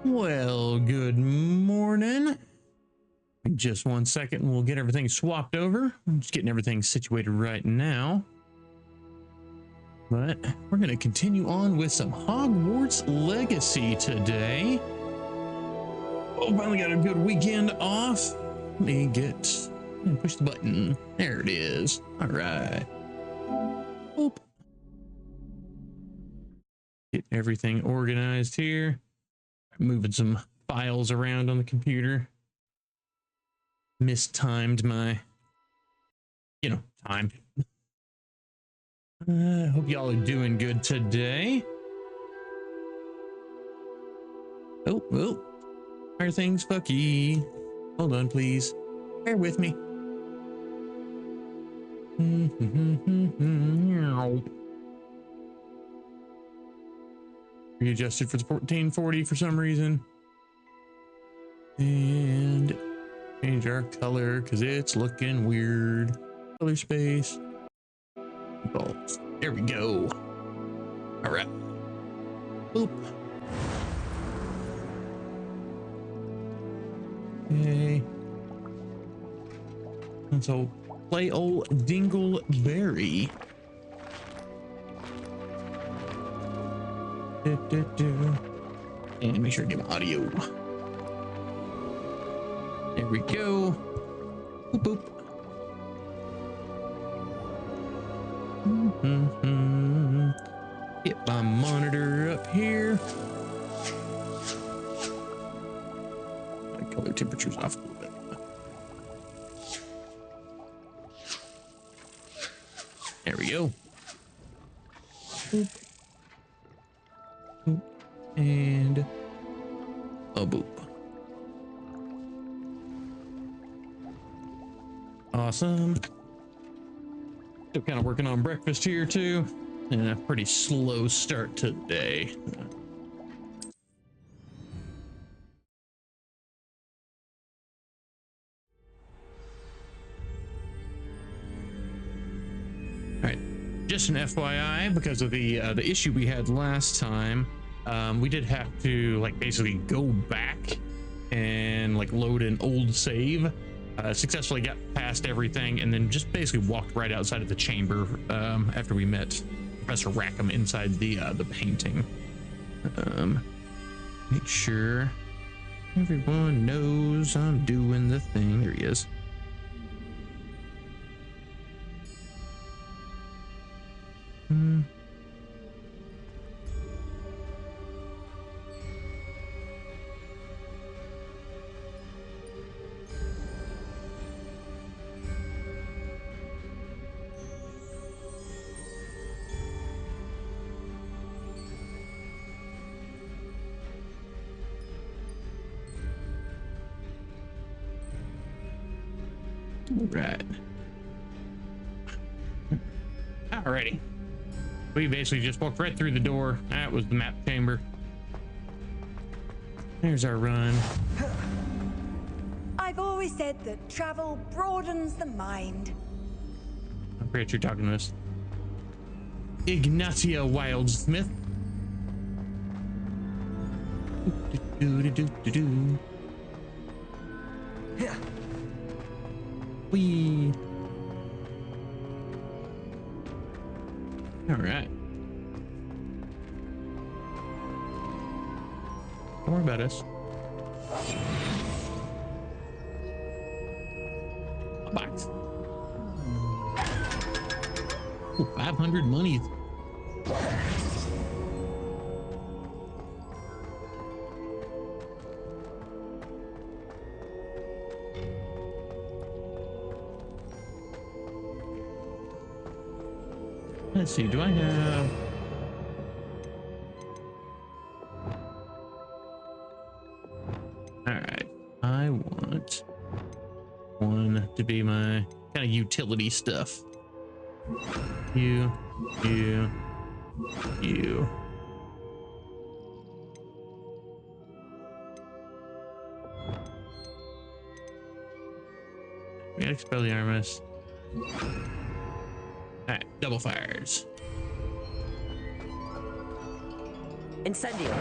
Well, good morning. Just 1 second and we'll get everything swapped over. I'm just getting everything situated right now. But we're going to continue on with some Hogwarts Legacy today. Oh, finally got a good weekend off. Let me push the button. There it is. All right. Oop. Get everything organized here. Moving some files around on the computer. Mistimed my, time. I hope y'all are doing good today. Oh, are things fucky? Hold on, please. Bear with me. Readjusted for the 1440 for some reason. And change our color because it's looking weird. Color space. Bolts. There we go. All right. Boop. Okay. And so play old Dingleberry. And make sure to get my audio. There we go. Boop, boop. Get my monitor up here. My color temperature's off a little bit. There we go. Boop. Boop. And a boop. Awesome. Still kind of working on breakfast here too, and a pretty slow start today. All right, just an FYI, because of the issue we had last time, we did have to basically go back and load an old save. Successfully got past everything and then just basically walked right outside of the chamber after we met Professor Rackham inside the painting. Make sure everyone knows I'm doing the thing. There he is. Right. Alrighty. We basically just walked right through the door. That was the map chamber. There's our run. I've always said that travel broadens the mind. I'm pretty sure you're talking to us. Ignatia Wildsmith. Wee. All right. Don't worry about us. A box. Ooh, 500 money. Let's see, do I have... Alright, I want one to be my kind of utility stuff. You. We gotta expel the armors. Alright, double fires. Incendio.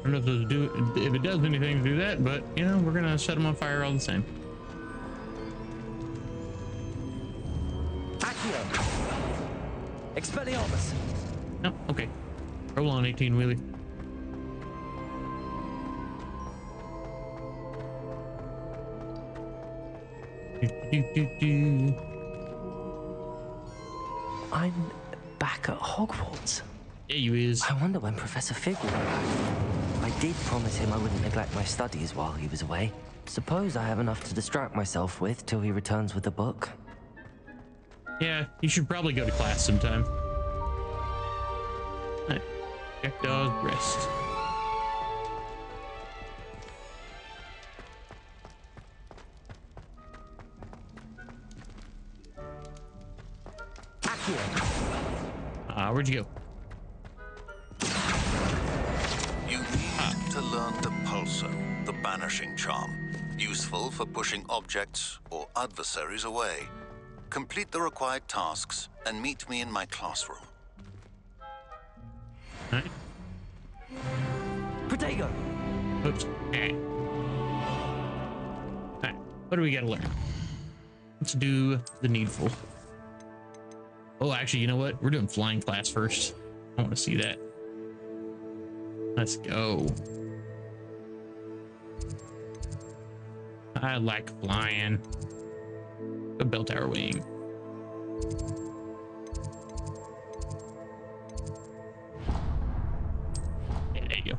I don't know if it does anything to do that, but you know, we're gonna set them on fire all the same. Accio! Expelliarmus! No, okay. Roll on 18 wheelie. I'm back at Hogwarts. Yeah, you is. I wonder when Professor Fig will be back. I did promise him I wouldn't neglect my studies while he was away. Suppose I have enough to distract myself with till he returns with the book. Yeah, you should probably go to class sometime. Alright. Jackdaw's rest. Where'd you go? You need to learn the Pulsar, the banishing charm. Useful for pushing objects or adversaries away. Complete the required tasks and meet me in my classroom. Alright. Protego! Oops. Alright. Alright. What do we gotta learn? Let's do the needful. Oh, actually, you know what? We're doing flying class first. I want to see that. Let's go. I like flying. A bell tower wing. Yeah, there you go.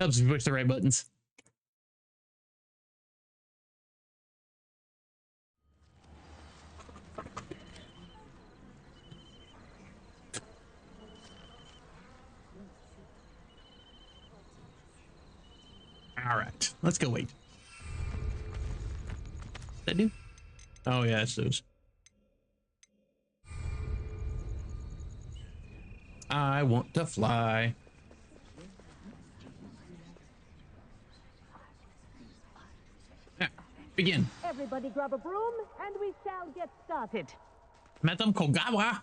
Helps you push the right buttons. All right, let's go wait. That do? Oh yeah, it's those. I want to fly. Yeah, begin. Everybody grab a broom and we shall get started. Madam Kogawa.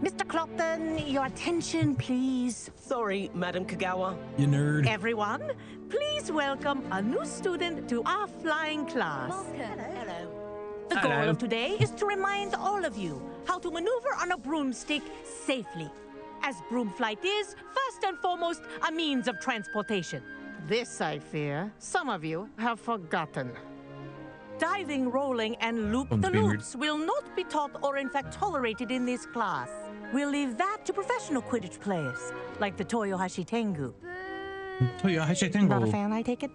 Mr. Clopton, your attention, please. Sorry, Madam Kagawa. You nerd. Everyone, please welcome a new student to our flying class. Hello. The goal Hello. of today is to remind all of you how to maneuver on a broomstick safely, as broom flight is, first and foremost, a means of transportation. This, I fear, some of you have forgotten. Diving, rolling, and loop-the-loops will not be taught or in fact tolerated in this class. We'll leave that to professional Quidditch players, like the Toyohashi Tengu. Not a fan, I take it?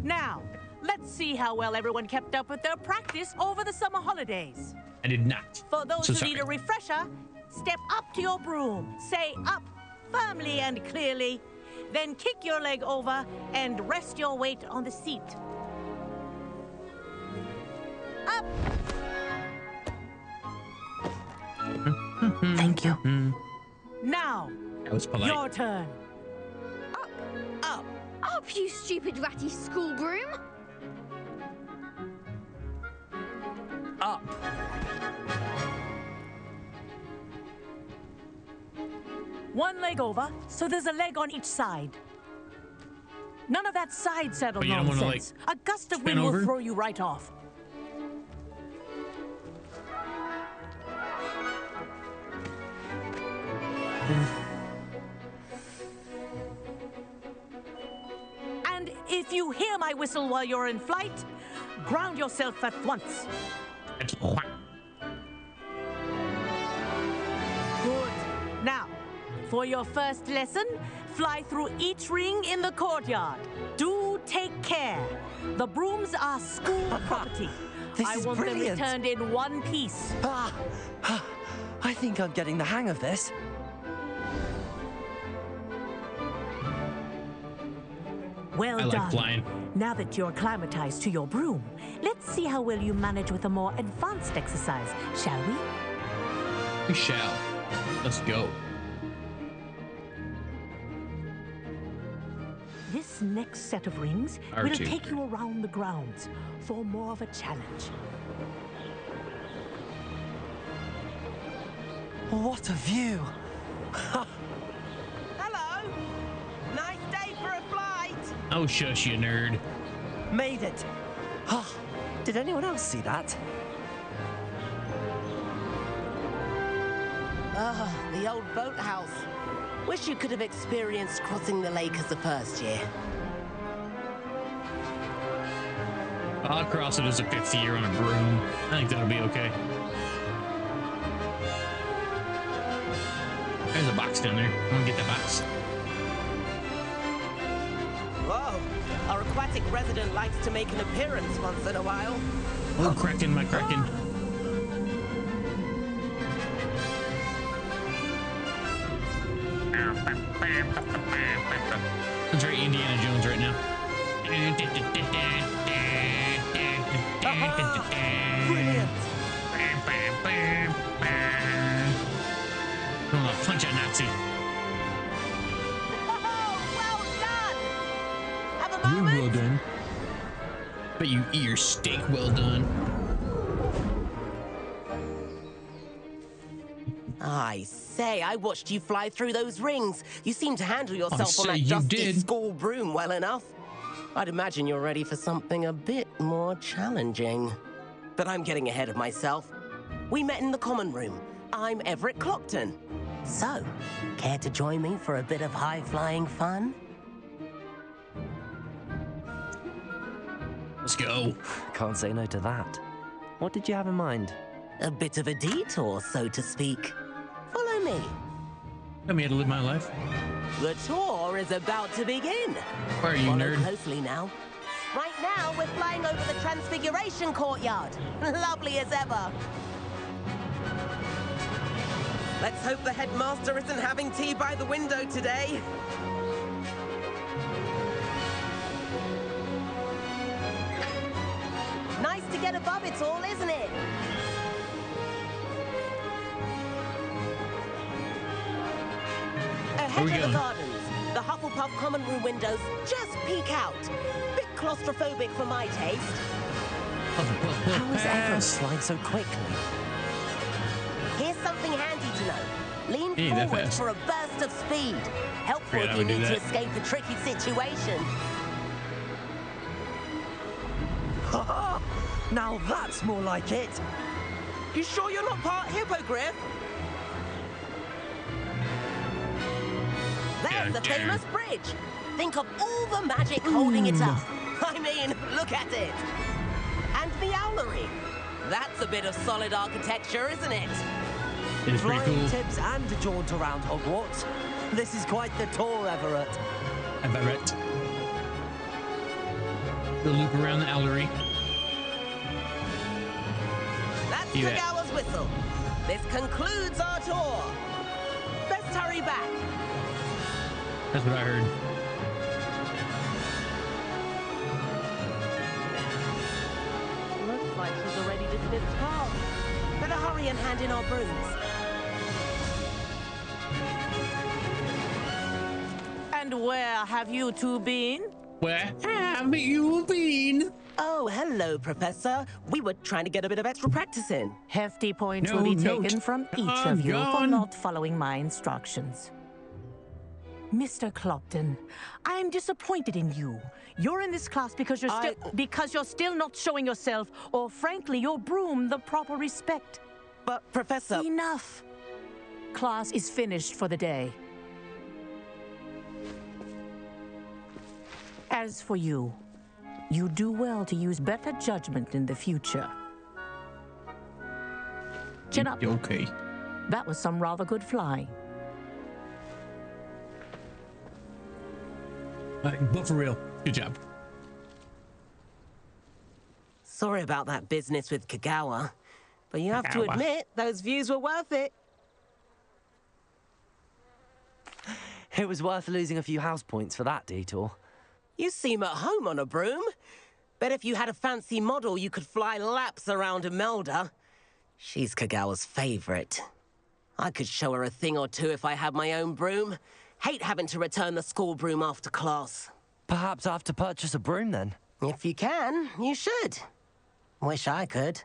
Now, let's see how well everyone kept up with their practice over the summer holidays. I did not. For those So who sorry. need a refresher, step up to your broom, say up firmly and clearly, then kick your leg over and rest your weight on the seat. Up! Thank you. Now, That was polite. your turn. Up! Up, you stupid ratty school broom! Up! One leg over, so there's a leg on each side. None of that side saddle But you don't wanna, nonsense. A gust of spin wind over? will throw you right off. And if you hear my whistle while you're in flight, ground yourself at once. That's Good. Now, for your first lesson, fly through each ring in the courtyard. Do take care. The brooms are school property. This I is want brilliant. them returned in one piece. I think I'm getting the hang of this. Well I like done. flying. Now that you're acclimatized to your broom, let's see how well you manage with a more advanced exercise, shall we? We shall. Let's go. This next set of rings will R2. take you around the grounds for more of a challenge. What a view! Oh, shush, you nerd. Made it! Did anyone else see that? The old boathouse. Wish you could have experienced crossing the lake as a first year. I'll cross it as a 5th year on a broom. I think that'll be okay. There's a box down there. I'm gonna get that box. Whoa! Our aquatic resident likes to make an appearance once in a while. Oh, Kraken, my Kraken. It's very Indiana Jones right now. Brilliant! Oh, punch that Nazi. Oh, well done! Have a Well moment? done. Bet you eat your steak well done. I say, I watched you fly through those rings. You seem to handle yourself on say that you dusty did. school broom well enough. I'd imagine you're ready for something a bit more challenging. But I'm getting ahead of myself. We met in the common room. I'm Everett Clopton. So, care to join me for a bit of high-flying fun? Let's go. Can't say no to that. What did you have in mind? A bit of a detour, so to speak. Follow me. Tell me how to live my life. The tour is about to begin. Where are you, Follow nerd? closely now. Right now, we're flying over the Transfiguration Courtyard. Lovely as ever. Let's hope the headmaster isn't having tea by the window today. Nice to get above it all, isn't it? Where we Ahead of the going? gardens, the Hufflepuff common room windows just peek out. Bit claustrophobic for my taste. How is Everett flying so quickly? Here's something handy to know. Lean Hey, that forward fast. for a burst of speed. Helpful Forget if I you would do need to that. escape a tricky situation. Now that's more like it! You sure you're not part hippogriff? There's the Goddamn. famous bridge. Think of all the magic holding it up. I mean, look at it. And the owlery. That's a bit of solid architecture, isn't it? It's pretty Flying cool. tips and a jaunt around Hogwarts. This is quite the tour, Everett. Everett. The loop around the owlery. That's You the bet. gallows whistle. This concludes our tour. Best hurry back. That's what I heard. Looks like she's already dismissed Carl. Better hurry and hand in our brooms. And where have you two been? Where have you been? Oh, hello, Professor. We were trying to get a bit of extra practice in. Hefty points No will be note taken from each of of you for John. not following my instructions. Mr. Clopton, I am disappointed in you. You're in this class because you're still not showing yourself, or frankly, your broom the proper respect. But, Professor... Enough. Class is finished for the day. As for you, you do well to use better judgment in the future. Chin up. Okay. That was some rather good flying. But for real, good job. Sorry about that business with Kagawa. But you have to Kagawa. admit, those views were worth it. It was worth losing a few house points for that detour. You seem at home on a broom. Bet if you had a fancy model, you could fly laps around Imelda. She's Kagawa's favorite. I could show her a thing or two if I had my own broom. Hate having to return the school broom after class. Perhaps I have to purchase a broom then. If you can, you should. Wish I could.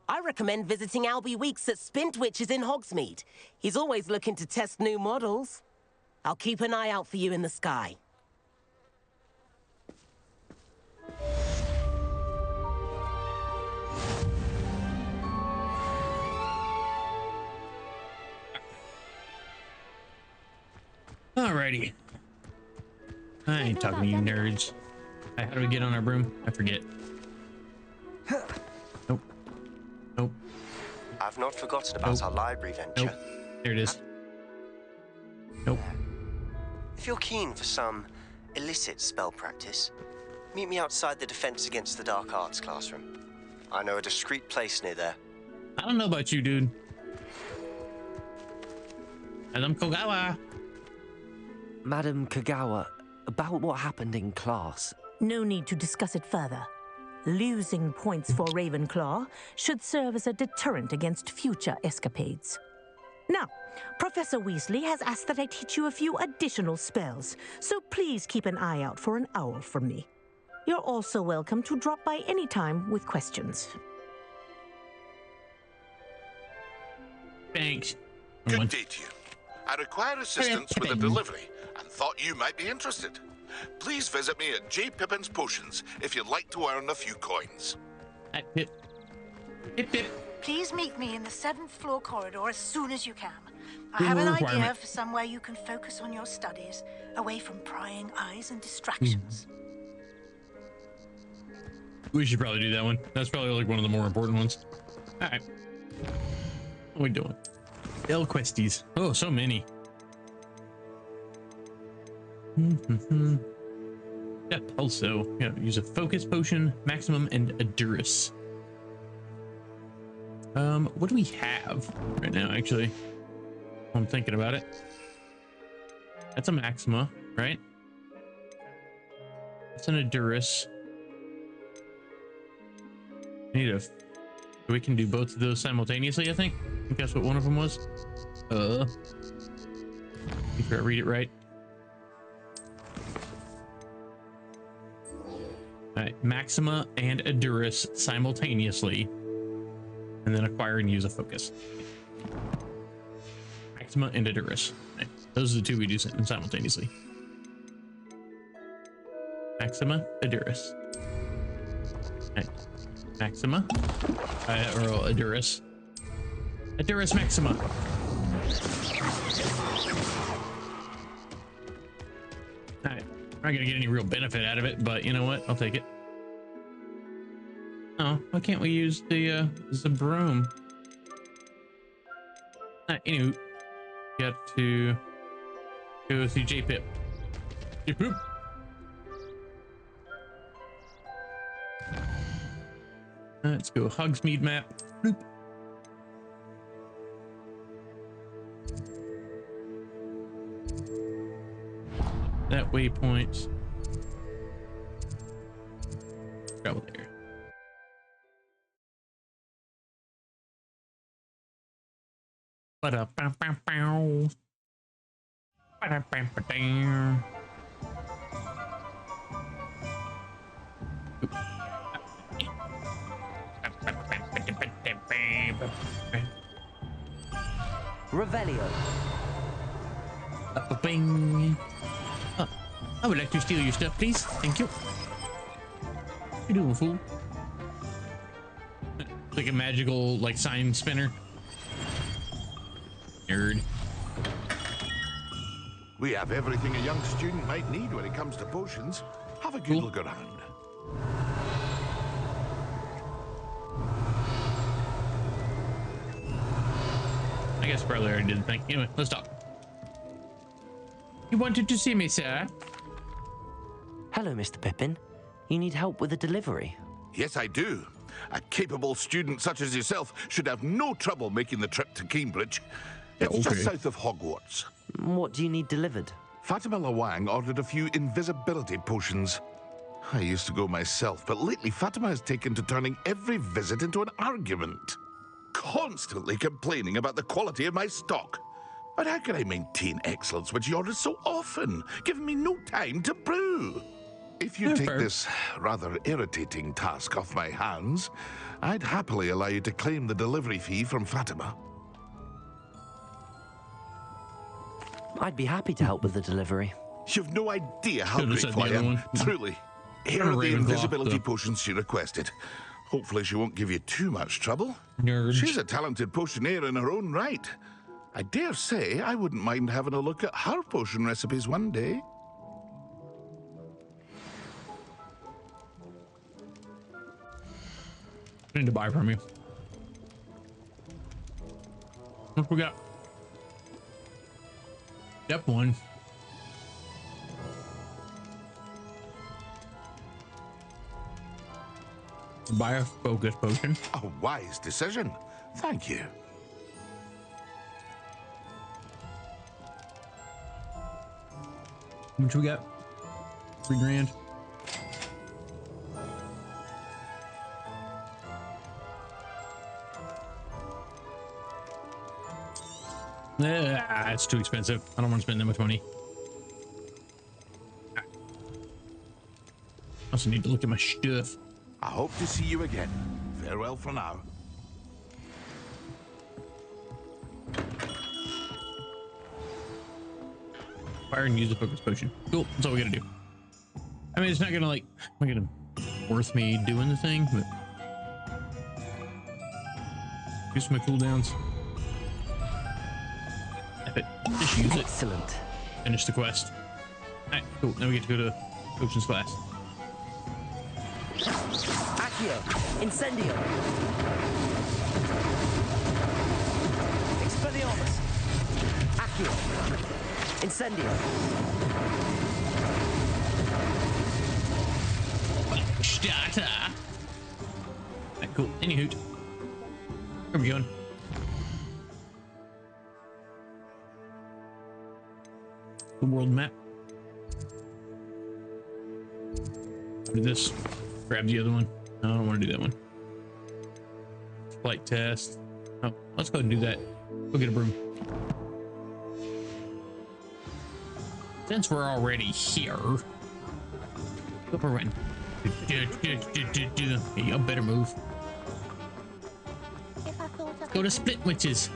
I recommend visiting Albie Weeks at Spintwitches in Hogsmeade. He's always looking to test new models. I'll keep an eye out for you in the sky. Alrighty. I ain't talking to you nerds. How do we get on our broom? I forget. Nope. Nope. I've not forgotten about our library venture. Nope. There it is. Nope. If you're keen for some illicit spell practice, meet me outside the Defense Against the Dark Arts classroom. I know a discreet place near there. I don't know about you, dude. Madam Kogawa. Madam Kagawa, about what happened in class. No need to discuss it further. Losing points for Ravenclaw should serve as a deterrent against future escapades. Now, Professor Weasley has asked that I teach you a few additional spells, so please keep an eye out for an owl from me. You're also welcome to drop by any time with questions. Thanks. Good day to you. I require assistance with a delivery and thought you might be interested. Please visit me at J. Pippin's Potions if you'd like to earn a few coins. Pip. Pip, Pip. Please meet me in the 7th floor corridor as soon as you can. I have an idea for somewhere you can focus on your studies, away from prying eyes and distractions. We should probably do that one. That's probably like one of the more important ones. All right. What are we doing? L questies. Oh, so many. Yeah, also, use a focus potion, maximum, and a Durus. What do we have right now, actually? I'm thinking about it. That's a Maxima, right? That's an Edurus. We can do both of those simultaneously, I think that's what one of them was. If I read it right. Alright, Maxima and Edurus simultaneously. And then acquire and use a focus. Maxima and Edurus. Right. Those are the two we do simultaneously. Maxima, Edurus. Right. Maxima. Or Edurus. Edurus Maxima. Alright. I'm not gonna get any real benefit out of it, but you know what? I'll take it. Oh, why can't we use the broom? Anywho, got to go through J-Pip. J-Pip. Let's go Hogsmeade map. Bloop. That waypoint. Travel there. Revelio. Bing. Oh, I would like to steal your stuff, please. Thank you. You doing, fool? Like a magical, like, sign spinner. Nerd. We have everything a young student might need when it comes to potions. Have a good look around. I guess probably already did the thing. Anyway, let's talk. You wanted to see me, sir? Hello, Mr. Pippin. You need help with a delivery? Yes, I do. A capable student such as yourself should have no trouble making the trip to Cambridge. It's just south of Hogwarts. What do you need delivered? Fatima Lawang ordered a few invisibility potions. I used to go myself, but lately Fatima has taken to turning every visit into an argument. Constantly complaining about the quality of my stock. But how can I maintain excellence when she orders so often, giving me no time to brew? If you take this rather irritating task off my hands, I'd happily allow you to claim the delivery fee from Fatima. I'd be happy to help with the delivery. You've no idea how grateful I am, truly. Here are the invisibility potions she requested. Hopefully she won't give you too much trouble. Nerd. She's a talented potioneer in her own right. I dare say I wouldn't mind having a look at her potion recipes one day. I need to buy from you. What we got? Step 1. Buy a focus potion. A wise decision. Thank you. How much we got? 3 grand. It's too expensive. I don't want to spend that much money. I also need to look at my stuff. I hope to see you again. Farewell for now. Fire and use the focus potion. Cool. That's all we gotta do. I mean, it's not gonna like, not gonna worth me doing the thing, but use my cooldowns. It. Just use it. Excellent. Finish the quest. Alright, cool. Now we get to go to potions class. Accio! Incendio! Expelliarmus! Accio! Incendio! Starter! Alright, cool. Anywho. Where are we going? The world map. Do this. Grab the other one. No, I don't want to do that one. Flight test. Oh, let's go ahead and do that. Go get a broom. Since we're already here, go for a run. Hey, y'all better move. Go to Split Witches.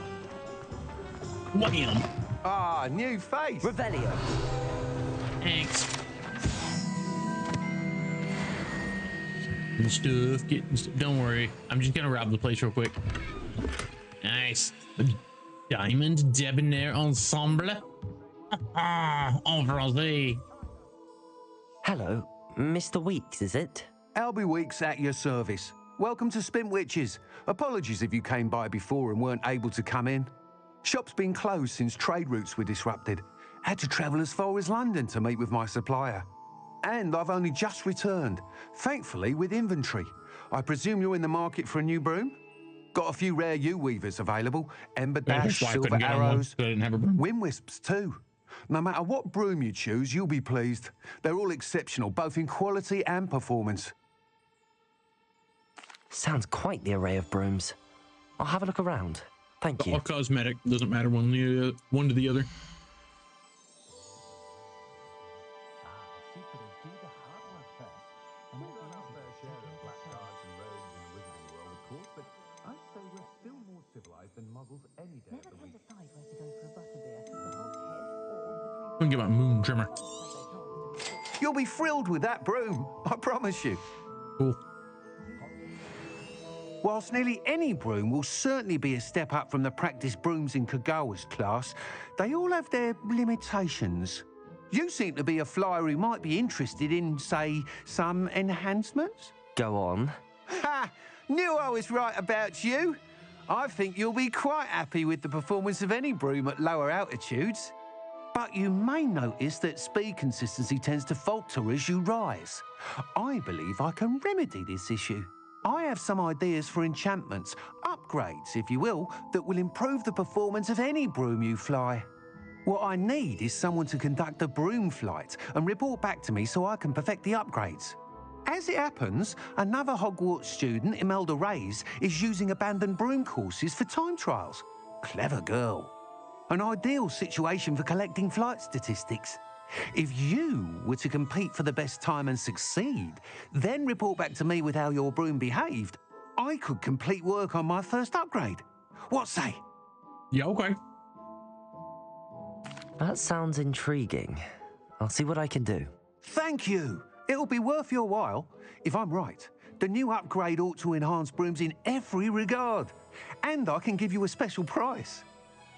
Wham! Ah, new face. Revelio. Thanks. Stuff, getting stuff. Don't worry. I'm just gonna rob the place real quick. Nice. The Diamond Debonair Ensemble. En français. Hello, Mr. Weeks, is it? Albie Weeks at your service. Welcome to Spint Witches. Apologies if you came by before and weren't able to come in. Shop's been closed since trade routes were disrupted. Had to travel as far as London to meet with my supplier. And I've only just returned, thankfully with inventory. I presume you're in the market for a new broom? Got a few rare yew-weavers available, Ember Dash, Silver Arrows, Wind Wisps too. No matter what broom you choose, you'll be pleased. They're all exceptional, both in quality and performance. Sounds quite the array of brooms. I'll have a look around. Thank you. All cosmetic. Doesn't matter one to the other. I'm gonna get my moon trimmer. You'll be thrilled with that broom, I promise you. Cool. Whilst nearly any broom will certainly be a step up from the practice brooms in Kagawa's class, they all have their limitations. You seem to be a flyer who might be interested in, say, some enhancements? Go on. Ha! Knew I was right about you. I think you'll be quite happy with the performance of any broom at lower altitudes. But you may notice that speed consistency tends to falter as you rise. I believe I can remedy this issue. I have some ideas for enchantments, upgrades, if you will, that will improve the performance of any broom you fly. What I need is someone to conduct a broom flight and report back to me so I can perfect the upgrades. As it happens, another Hogwarts student, Imelda Reyes, is using abandoned broom courses for time trials. Clever girl. An ideal situation for collecting flight statistics. If you were to compete for the best time and succeed, then report back to me with how your broom behaved, I could complete work on my first upgrade. What say? Yeah, okay. That sounds intriguing. I'll see what I can do. Thank you. It'll be worth your while. If I'm right, the new upgrade ought to enhance brooms in every regard. And I can give you a special price.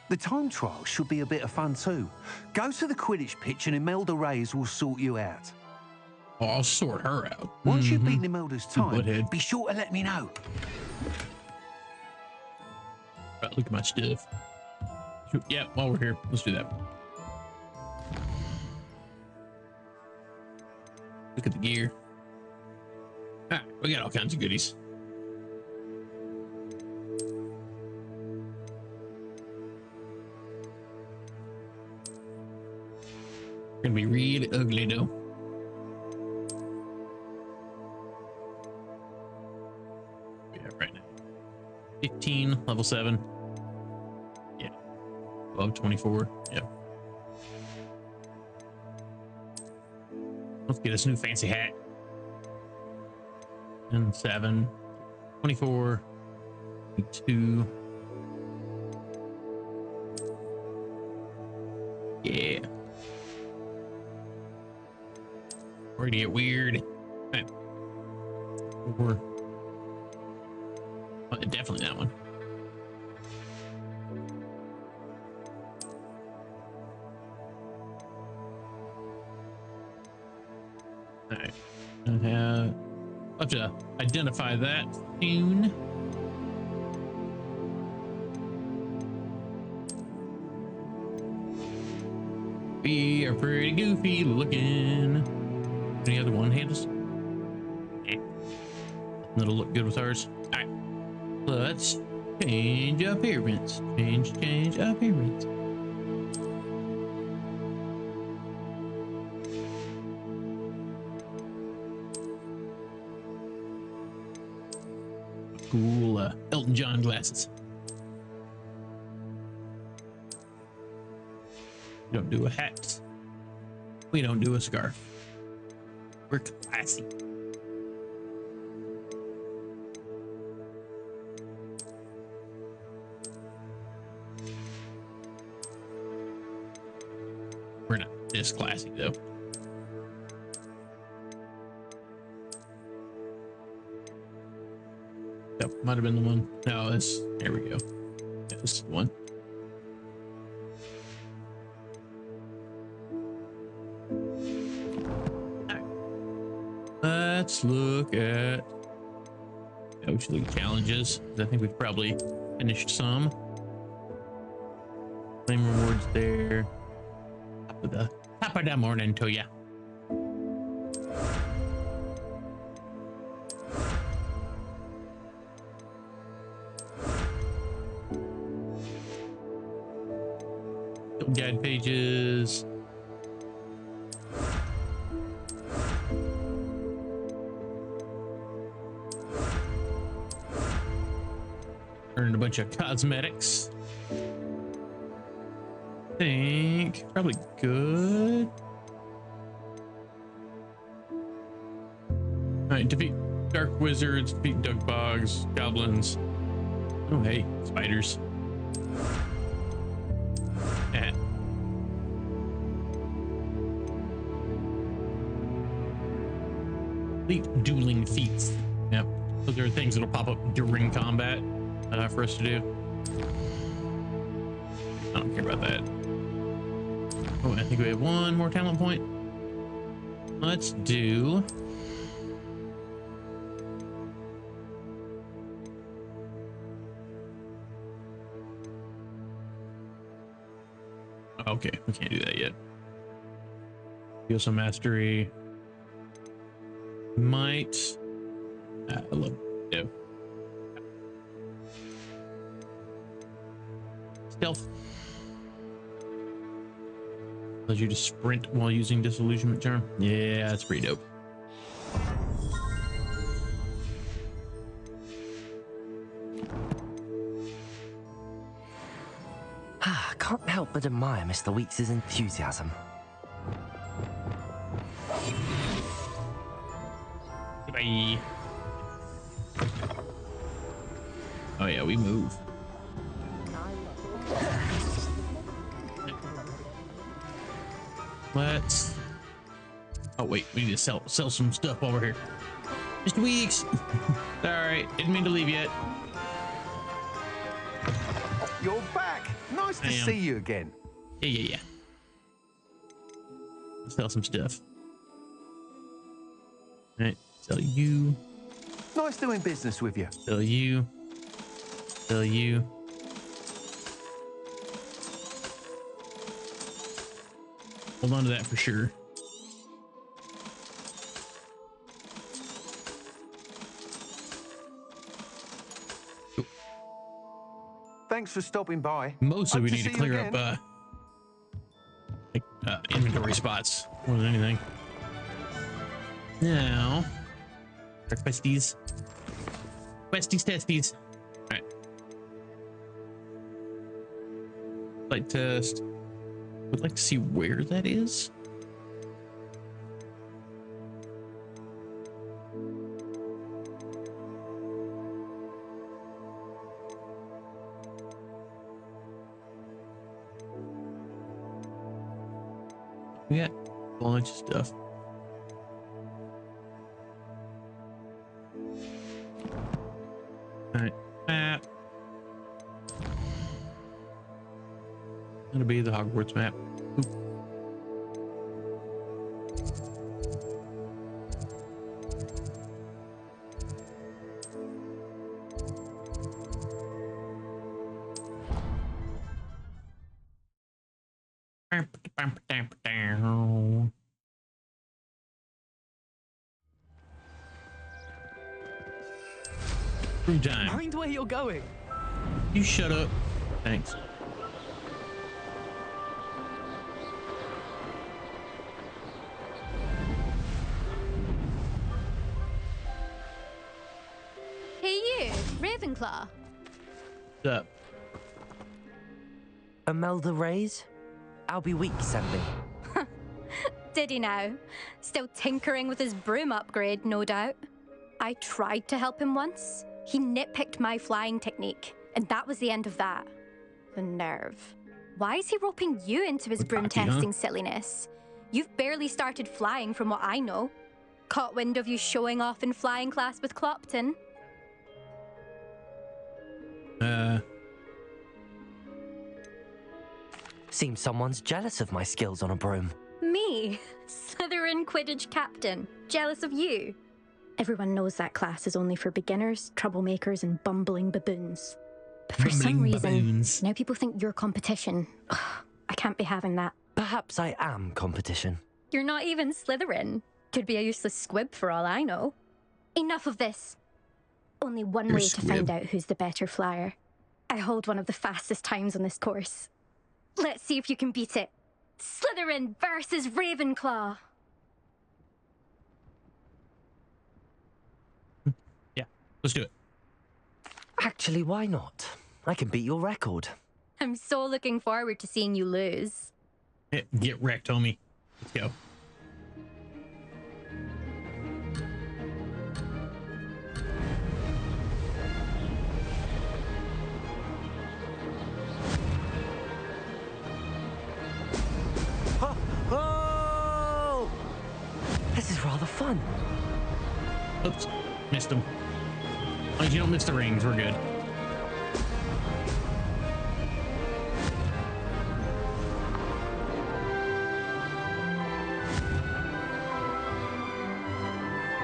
The time trial should be a bit of fun too. Go to the Quidditch pitch and Imelda Reyes will sort you out. Oh, I'll sort her out. Once you've beaten Imelda's time, Butthead. be sure to let me know. Right, look at my stuff. Yeah, while we're here, let's do that. Look at the gear. Ah, we got all kinds of goodies. Gonna be really ugly though. We have right now 15, level 7. Yeah, above 24. Yeah. Let's get us a new fancy hat. And 7, 24, 22. Yeah. We're gonna get weird. Okay. 4. Oh, definitely that one. All right. I'll have to identify that soon. We are pretty goofy looking. Any other one handles? That'll look good with ours. All right, let's change appearance. Change appearance. Cool Elton John glasses. We don't do a hat. We don't do a scarf. We're classy. We're not this classy though. That might have been the one. No, this. There we go. Yeah, this is the one. Let's look at. Yeah, we should look at challenges. I think we've probably finished some. Claim rewards there. Top of the morning to ya. Guide pages. Earned a bunch of cosmetics. Think probably good. All right, defeat dark wizards, defeat dug bogs, goblins. Oh hey, spiders. Yeah. Complete dueling feats. Yep, those are things that'll pop up during combat for us to do. I don't care about that. Oh, I think we have one more talent point. Let's do. Okay, we can't do that yet. Deal some mastery. Might. I love it. Yeah. Stealth. Allows you to sprint while using disillusionment charm. Yeah, that's pretty dope. I can't help but admire Mr. Weeks' enthusiasm. Bye. Oh yeah, we move. Let's. Oh wait, we need to sell some stuff while we're here. Mr. Weeks. All right, didn't mean to leave yet. You're back. Nice to see you again. Yeah. Sell some stuff. All right, sell you. Nice doing business with you. Sell you. Sell you. Hold on to that for sure. Thanks for stopping by. Mostly we need to clear up inventory spots more than anything. Now, our questies. Questies testies. Alright. Flight test. Would like to see where that is. We got a bunch of stuff. All right, map. Gonna be the Hogwarts map. Oop. Through time. Mind where you're going. You shut up. Thanks. Hey you, Ravenclaw. What's up? Imelda Reyes? Albie Week sent me. Did he now? Still tinkering with his broom upgrade, no doubt. I tried to help him once. He nitpicked my flying technique, and that was the end of that. The nerve. Why is he roping you into his broom testing silliness? You've barely started flying from what I know. Caught wind of you showing off in flying class with Clopton. Seems someone's jealous of my skills on a broom. Me? Slytherin Quidditch captain. Jealous of you? Everyone knows that class is only for beginners, troublemakers, and bumbling baboons. But for some reason, now people think you're competition. Ugh, I can't be having that. Perhaps I am competition. You're not even Slytherin. Could be a useless squib for all I know. Enough of this. Only one way to find out who's the better flyer. I hold one of the fastest times on this course. Let's see if you can beat it. Slytherin versus Ravenclaw. Yeah, let's do it. Actually, why not? I can beat your record. I'm so looking forward to seeing you lose. Get wrecked, homie. Let's go. Oh! This is rather fun. Oops, missed him. As long as you don't miss the rings, we're good.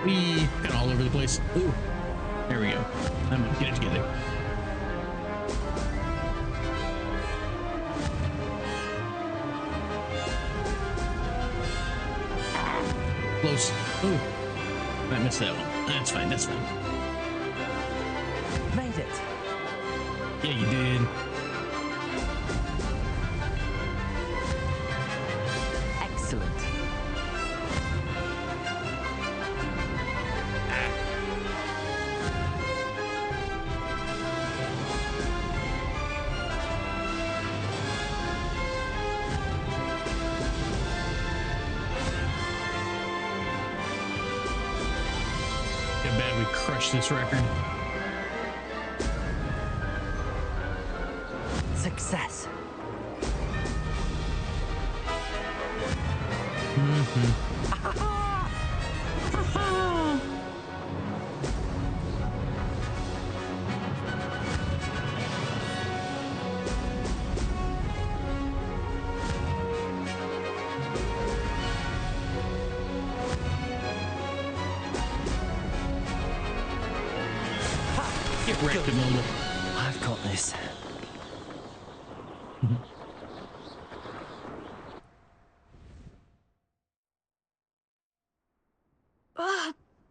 We got all over the place. Ooh, there we go. I'm gonna get it together. Close. Ooh, I missed that one. That's fine. That's fine. Made it. Yeah, you did. Excellent. Too bad we crushed this record. Success. Get wrecked, Imelda. I've got this.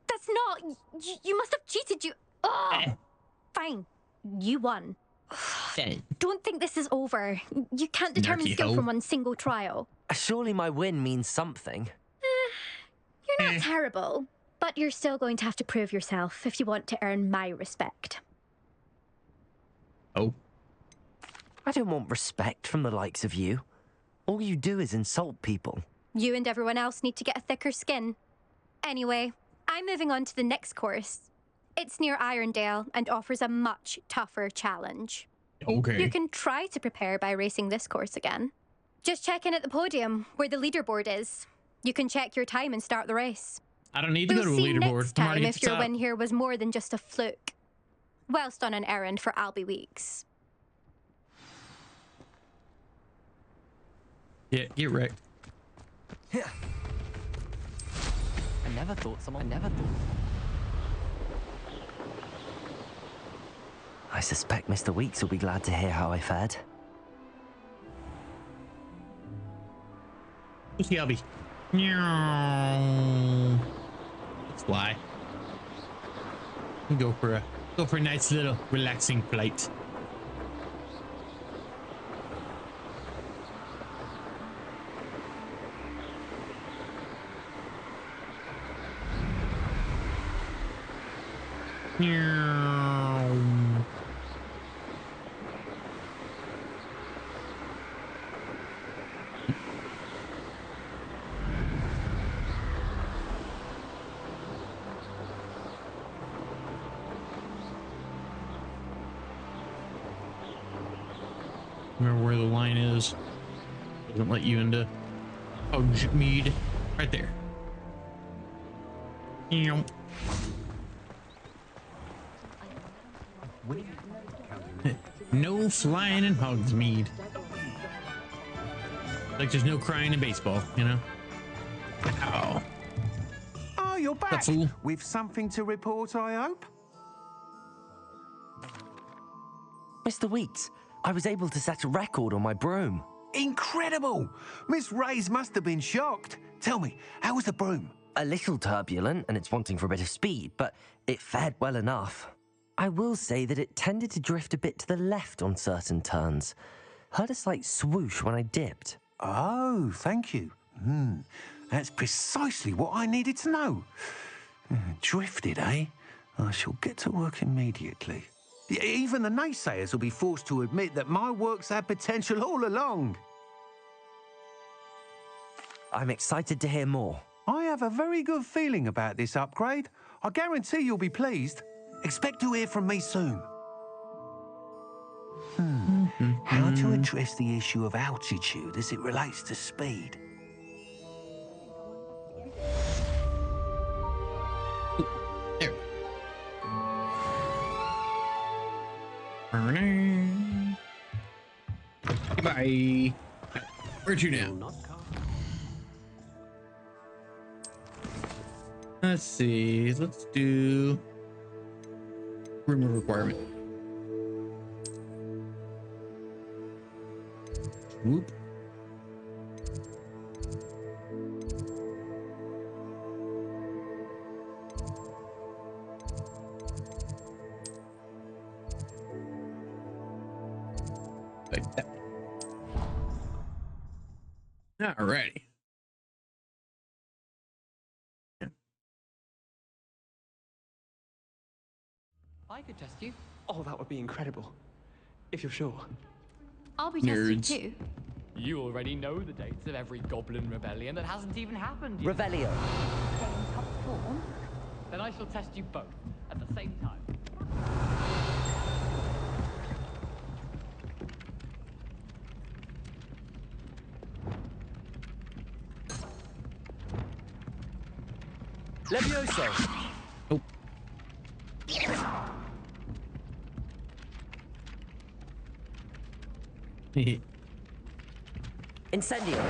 That's not... You must have cheated, you... Fine. You won. Don't think this is over. You can't determine skill from one single trial. Surely my win means something. You're not terrible, but you're still going to have to prove yourself if you want to earn my respect. Oh. I don't want respect from the likes of you. All you do is insult people. You and everyone else need to get a thicker skin. Anyway, I'm moving on to the next course. It's near Irondale and offers a much tougher challenge. Okay. You can try to prepare by racing this course again. Just check in at the podium, where the leaderboard is. You can check your time and start the race. I don't need to go to a leaderboard. Next time if your win here was more than just a fluke. Whilst on an errand for Albie Weeks. Yeah, get wrecked. I never thought. I suspect Mr. Weeks will be glad to hear how I fared. Who's the Albie? Let's fly. Go for a nice little relaxing flight. Remember where the line is. Doesn't let you into Hogsmeade. Right there. No flying in Hogsmeade. Like there's no crying in baseball, you know? Ow. Oh, you're back. That fool. With something to report, I hope? Mr. Weeks, I was able to set a record on my broom. Incredible! Miss Reyes must have been shocked. Tell me, how was the broom? A little turbulent, and it's wanting for a bit of speed, but it fared well enough. I will say that it tended to drift a bit to the left on certain turns. Heard a slight swoosh when I dipped. Oh, thank you. That's precisely what I needed to know. Drifted, eh? I shall get to work immediately. Even the naysayers will be forced to admit that my work's had potential all along. I'm excited to hear more. I have a very good feeling about this upgrade. I guarantee you'll be pleased. Expect to hear from me soon. How to address the issue of altitude as it relates to speed? There. Goodbye. Where'd you now? Let's see. Let's do room of requirement. Whoop. Like that. Alrighty. I could test you. Oh, that would be incredible. If you're sure. I'll be testing too. You already know the dates of every goblin rebellion that hasn't even happened yet. Revelio. Top form. Then I shall test you both at the same time. Levioso. Oh. Incendio.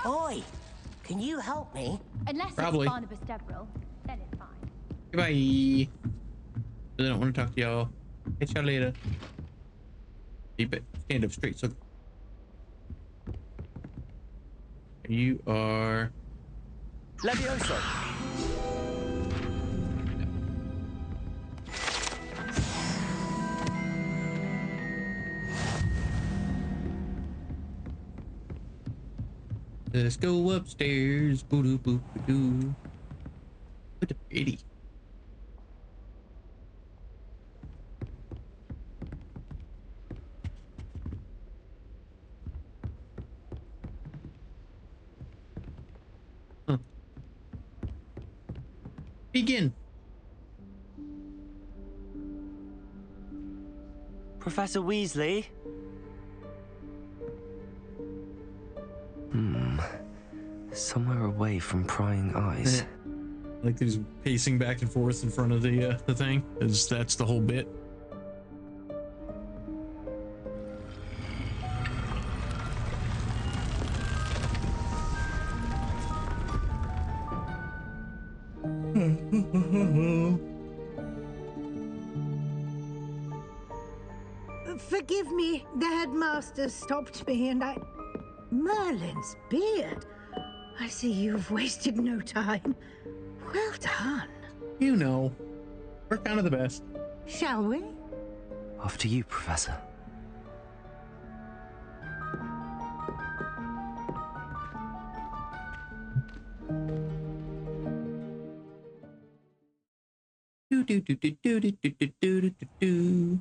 Oi, can you help me? Unless Probably. it's Barnabas Deverell, then it's fine. Goodbye. I don't want to talk to y'all. Catch y'all later. Keep it. Stand up straight. So you are. Levioso. Let's go upstairs. Boo doo boo doo. What a pretty. Huh. Begin. Professor Weasley? Somewhere away from prying eyes. Like he's pacing back and forth in front of the thing. That's the whole bit. Forgive me, the headmaster stopped me and I... Merlin's beard. I see you've wasted no time. Well done. You know, we're kind of the best. Shall we? After you, Professor. Do do do do do do do do do do.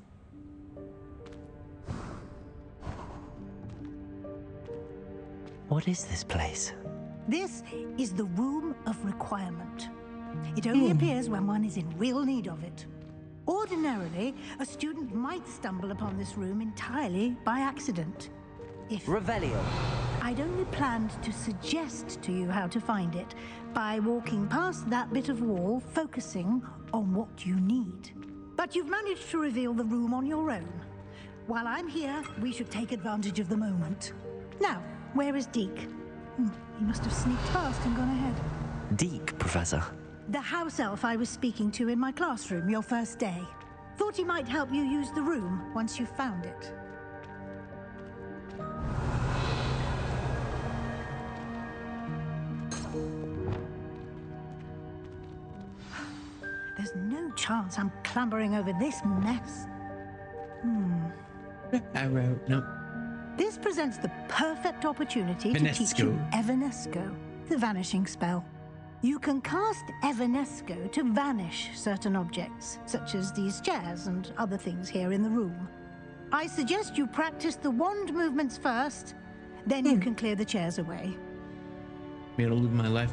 What is this place? This is the Room of Requirement. It only appears when one is in real need of it. Ordinarily, a student might stumble upon this room entirely by accident. If Revelio. I'd only planned to suggest to you how to find it by walking past that bit of wall, focusing on what you need. But you've managed to reveal the room on your own. While I'm here, we should take advantage of the moment. Now, where is Deke? He must have sneaked past and gone ahead. Deke, Professor. The house elf I was speaking to in my classroom your first day. Thought he might help you use the room once you found it. There's no chance I'm clambering over this mess. No. This presents the perfect opportunity to teach you Evanesco, the vanishing spell. You can cast Evanesco to vanish certain objects, such as these chairs and other things here in the room. I suggest you practice the wand movements first, then you can clear the chairs away. Made to live my life.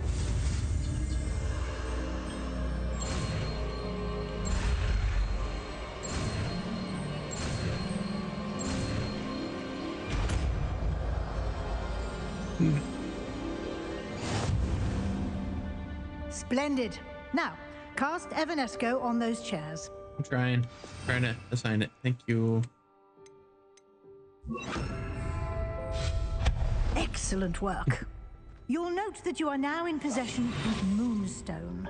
Splendid. Now, cast Evanesco on those chairs. I'm trying to assign it. Thank you. Excellent work. You'll note that you are now in possession of Moonstone.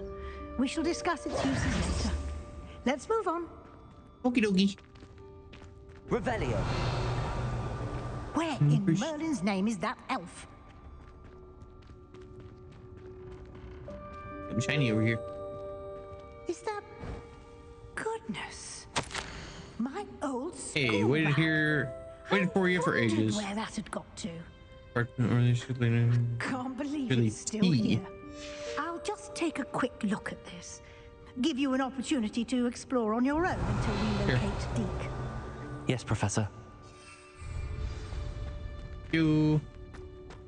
We shall discuss its uses later. Let's move on. Okie dokie. Revelio. Where in Merlin's name is that elf? I'm shiny over here. Is that... Goodness. My old school Hey, waited for you for ages. Where that had got to. Can't believe Really it's still tea. here. I'll just take a quick look at this. Give you an opportunity to explore on your own until we locate Deke. Yes, Professor. You.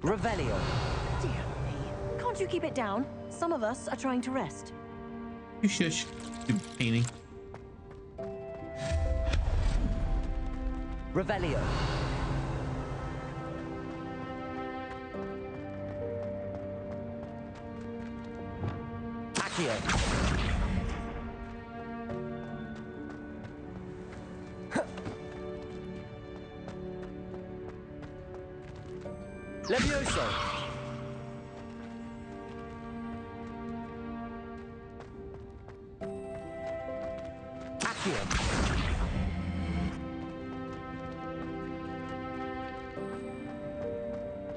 Revelio. Dear me. Can't you keep it down? Some of us are trying to rest. You shush. Stupid painting. Revelio. Accio. Levioso.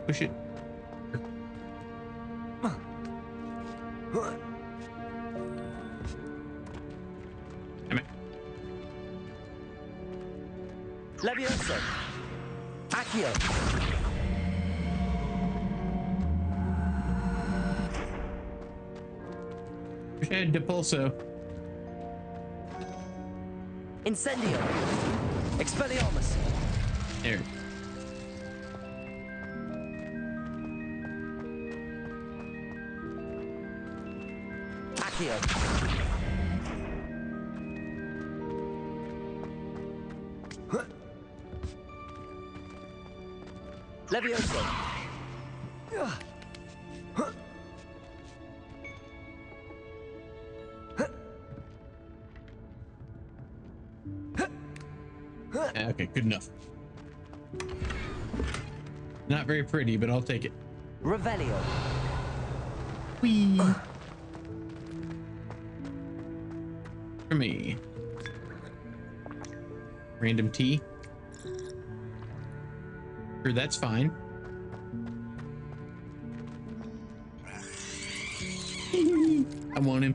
Push it. Damn it. Levioso. Accio. Push ahead, Depulso. Incendio. Expelliarmus. There. Accio. Levioso. Okay, good enough. Not very pretty, but I'll take it. Revelio. Whee. For me. Random T. Sure, that's fine. I want him.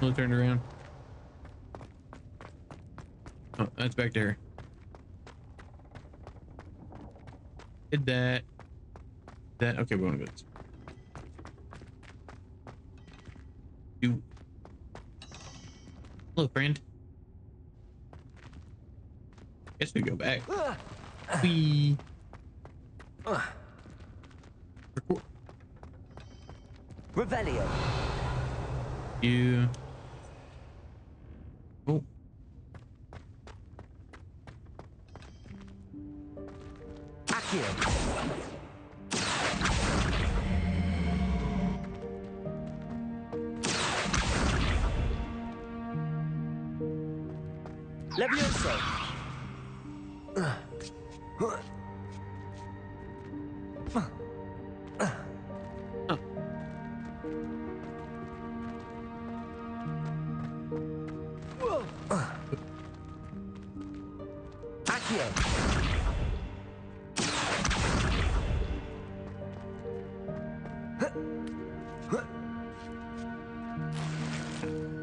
We'll turn around. Oh, that's back to her. Did that. That. Okay, we want to go this way. You. Hello, friend. Guess we go back. We. Revelio. You. Oh. Accio. Levioso.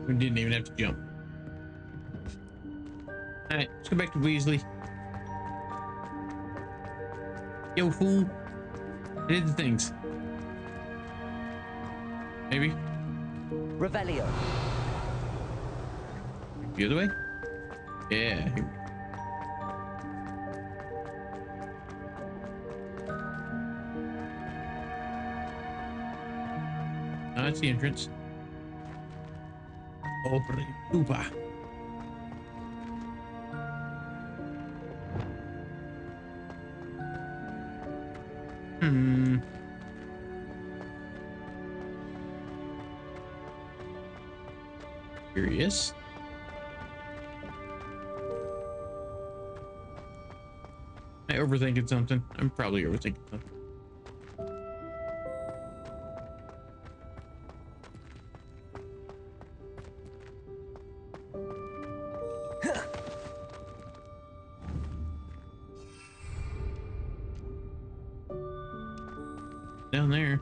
We didn't even have to jump. Alright, let's go back to Weasley. Yo, fool. I did the things. Maybe? Revelio. The other way? Yeah. Oh, that's the entrance. Open Upa. Curious. Am I overthinking something? I'm probably overthinking something. Down there.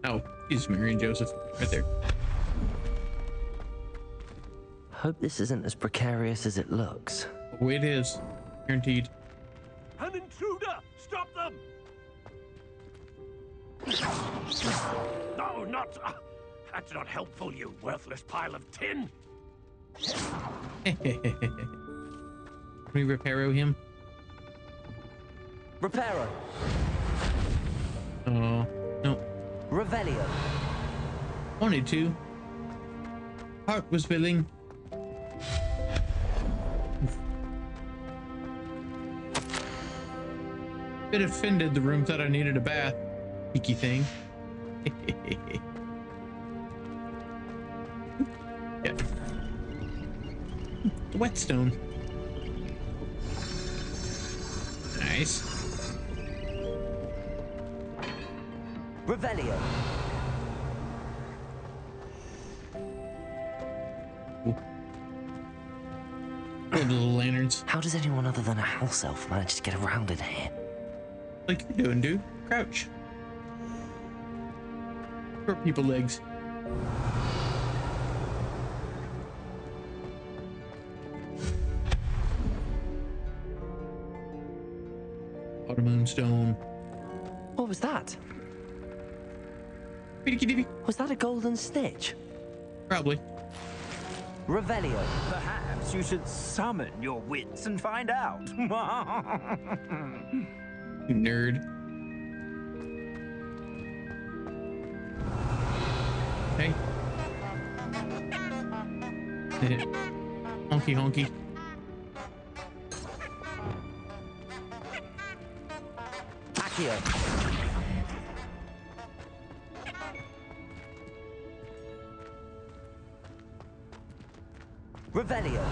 Oh, he's Mary and Joseph right there. Hope this isn't as precarious as it looks. Oh, it is. Guaranteed. An intruder! Stop them! No, not... that's not helpful, you worthless pile of tin! Can we reparo him? Reparo. Oh, no. Revelio. Wanted to. Heart was filling. Bit offended the room thought I needed a bath. Cheeky thing. Yeah. The whetstone. Nice. Revelio. Good little lanterns. How does anyone other than a house elf manage to get around in here? Like you're doing, dude. Crouch. For people legs. Moonstone. What was that? Kitty. Was that a golden snitch? Probably. Revelio. Perhaps you should summon your wits and find out. You nerd. Hey. Honky honky. Accio. Revelio.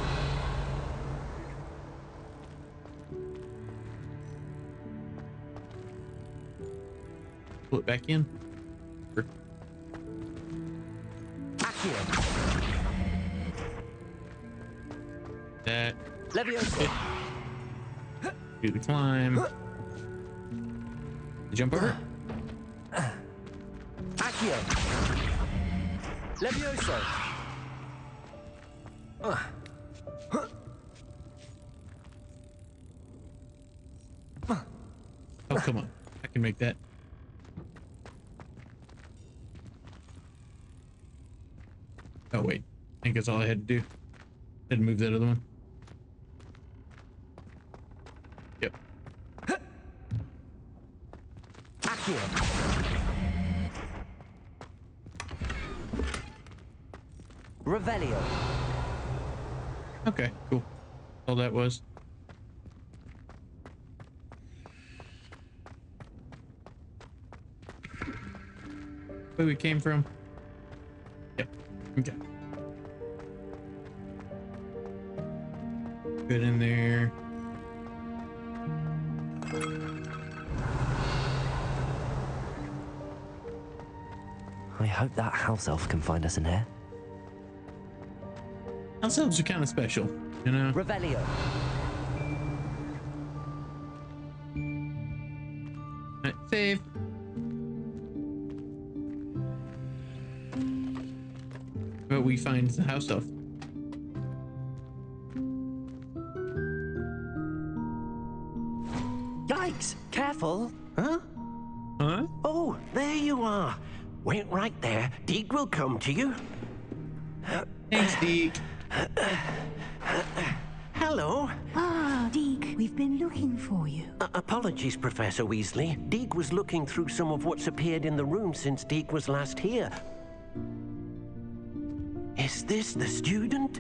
Pull it back in. Accio. That. Levioso. Do the climb. Jump over. Accio. Levioso. Oh, come on. I can make that. Oh, wait. I think that's all I had to do. Had to move that other one. Yep. Accio. Revelio. Okay, cool. All that was. Where we came from. Yep. Okay. Good in there. I hope that house elf can find us in here. House elves are kind of special, you know? Revelio. Right, save. But we find the house elf. Yikes! Careful! Huh? Huh? Oh, there you are. Wait right there. Deke will come to you. Thanks, Deke. Hello. Ah, Deke, we've been looking for you. Apologies, Professor Weasley. Deke was looking through some of what's appeared in the room since Deke was last here. Is this the student?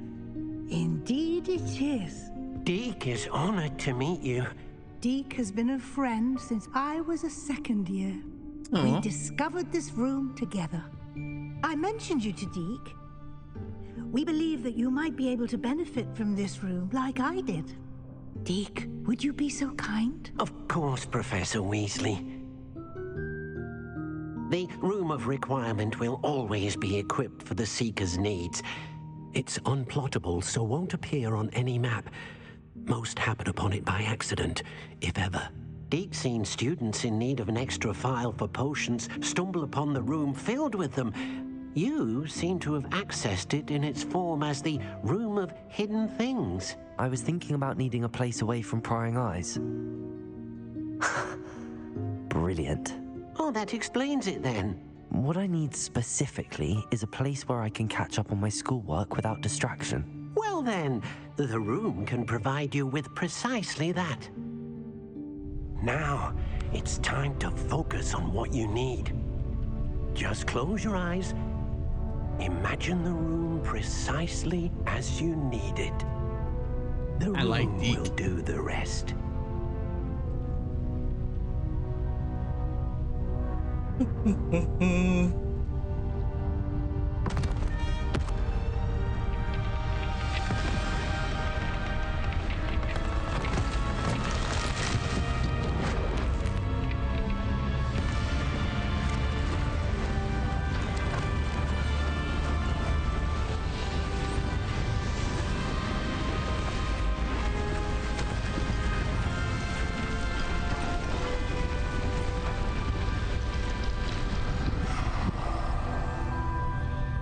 Indeed it is. Deke is honored to meet you. Deke has been a friend since I was a second year. Aww. We discovered this room together. I mentioned you to Deke. We believe that you might be able to benefit from this room like I did. Deke, would you be so kind? Of course, Professor Weasley. The Room of Requirement will always be equipped for the Seeker's needs. It's unplottable, so won't appear on any map. Most happen upon it by accident, if ever. Deke's seen students in need of an extra file for potions stumble upon the room filled with them. You seem to have accessed it in its form as the Room of Hidden Things. I was thinking about needing a place away from prying eyes. Brilliant. Oh, that explains it then. What I need specifically is a place where I can catch up on my schoolwork without distraction. Well then, the room can provide you with precisely that. Now, it's time to focus on what you need. Just close your eyes. Imagine the room precisely as you need it. The room will do the rest.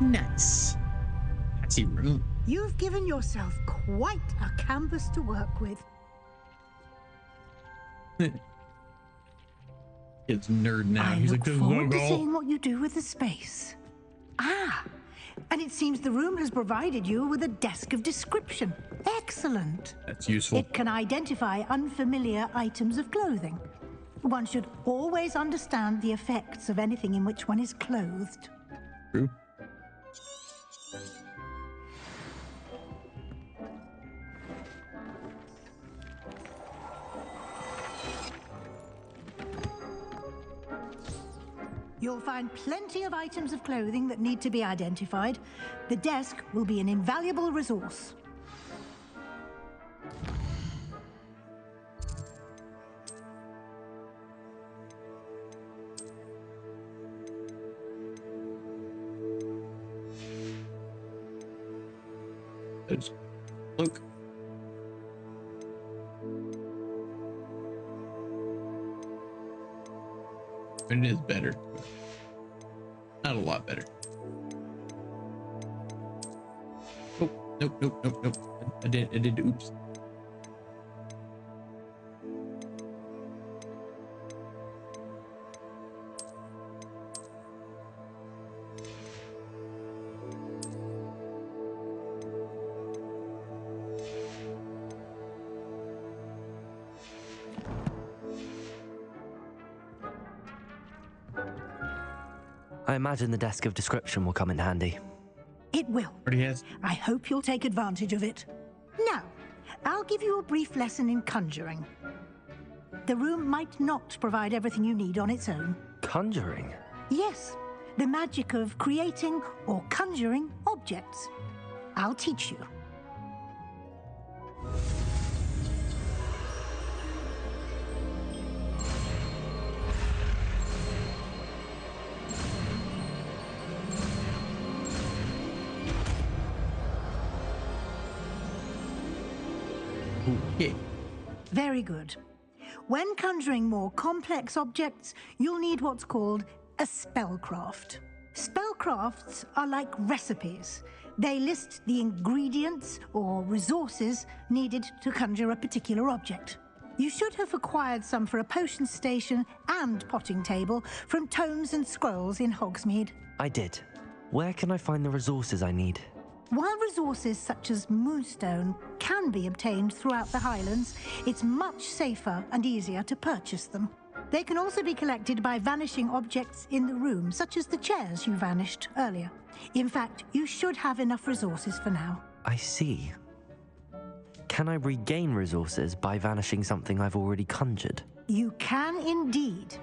Nice. Fancy room. You've given yourself quite a canvas to work with. It's nerding out. I He's look like, this is forward to so seeing what you do with the space. Ah, and it seems the room has provided you with a desk of description. Excellent. That's useful. It can identify unfamiliar items of clothing. One should always understand the effects of anything in which one is clothed. True. You'll find plenty of items of clothing that need to be identified. The desk will be an invaluable resource. Look. It is better. Not a lot better. Oh, nope. I did, oops. I imagine the desk of description will come in handy. It will. Already has. I hope you'll take advantage of it. Now, I'll give you a brief lesson in conjuring. The room might not provide everything you need on its own. Conjuring? Yes, the magic of creating or conjuring objects. I'll teach you. Okay. Very good. When conjuring more complex objects, you'll need what's called a spellcraft. Spellcrafts are like recipes. They list the ingredients or resources needed to conjure a particular object. You should have acquired some for a potion station and potting table from Tomes and Scrolls in Hogsmeade. I did. Where can I find the resources I need? While resources such as moonstone can be obtained throughout the Highlands, it's much safer and easier to purchase them. They can also be collected by vanishing objects in the room, such as the chairs you vanished earlier. In fact, you should have enough resources for now. I see. Can I regain resources by vanishing something I've already conjured? You can indeed.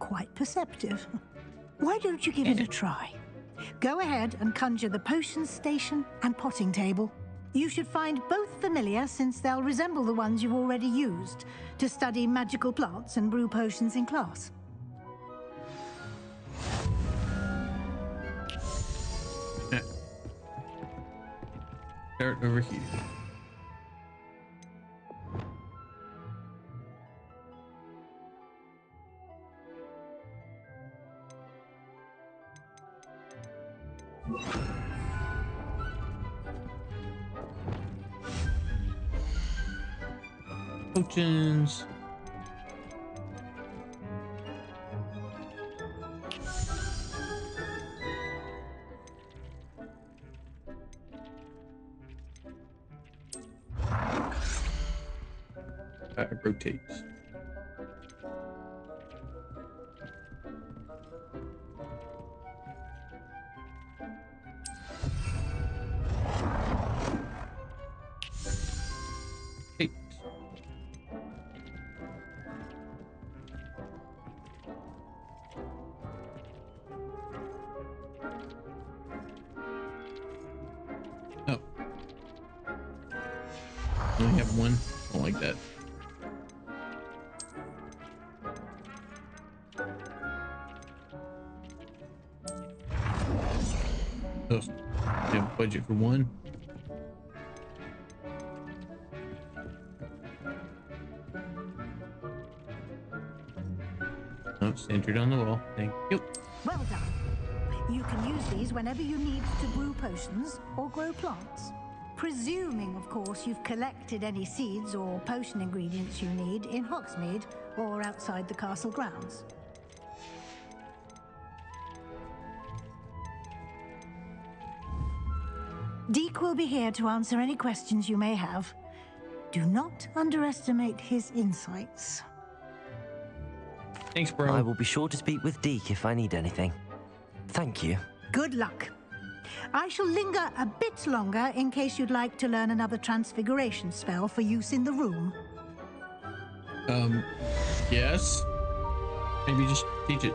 Quite perceptive. Why don't you give it a try? Go ahead and conjure the potion station and potting table. You should find both familiar, since they'll resemble the ones you've already used to study magical plants and brew potions in class. Start over here. Potions. Rotates. Only have one. I don't like that. Oh, you have budget for one. Oh, centered on the wall. Thank you. Well done. You can use these whenever you need to brew potions or grow plants. Presuming, of course, you've collected any seeds or potion ingredients you need in Hogsmeade or outside the castle grounds. Deke will be here to answer any questions you may have. Do not underestimate his insights. Thanks, bro. I will be sure to speak with Deke if I need anything. Thank you. Good luck. I shall linger a bit longer in case you'd like to learn another transfiguration spell for use in the room. Yes. Maybe just teach it.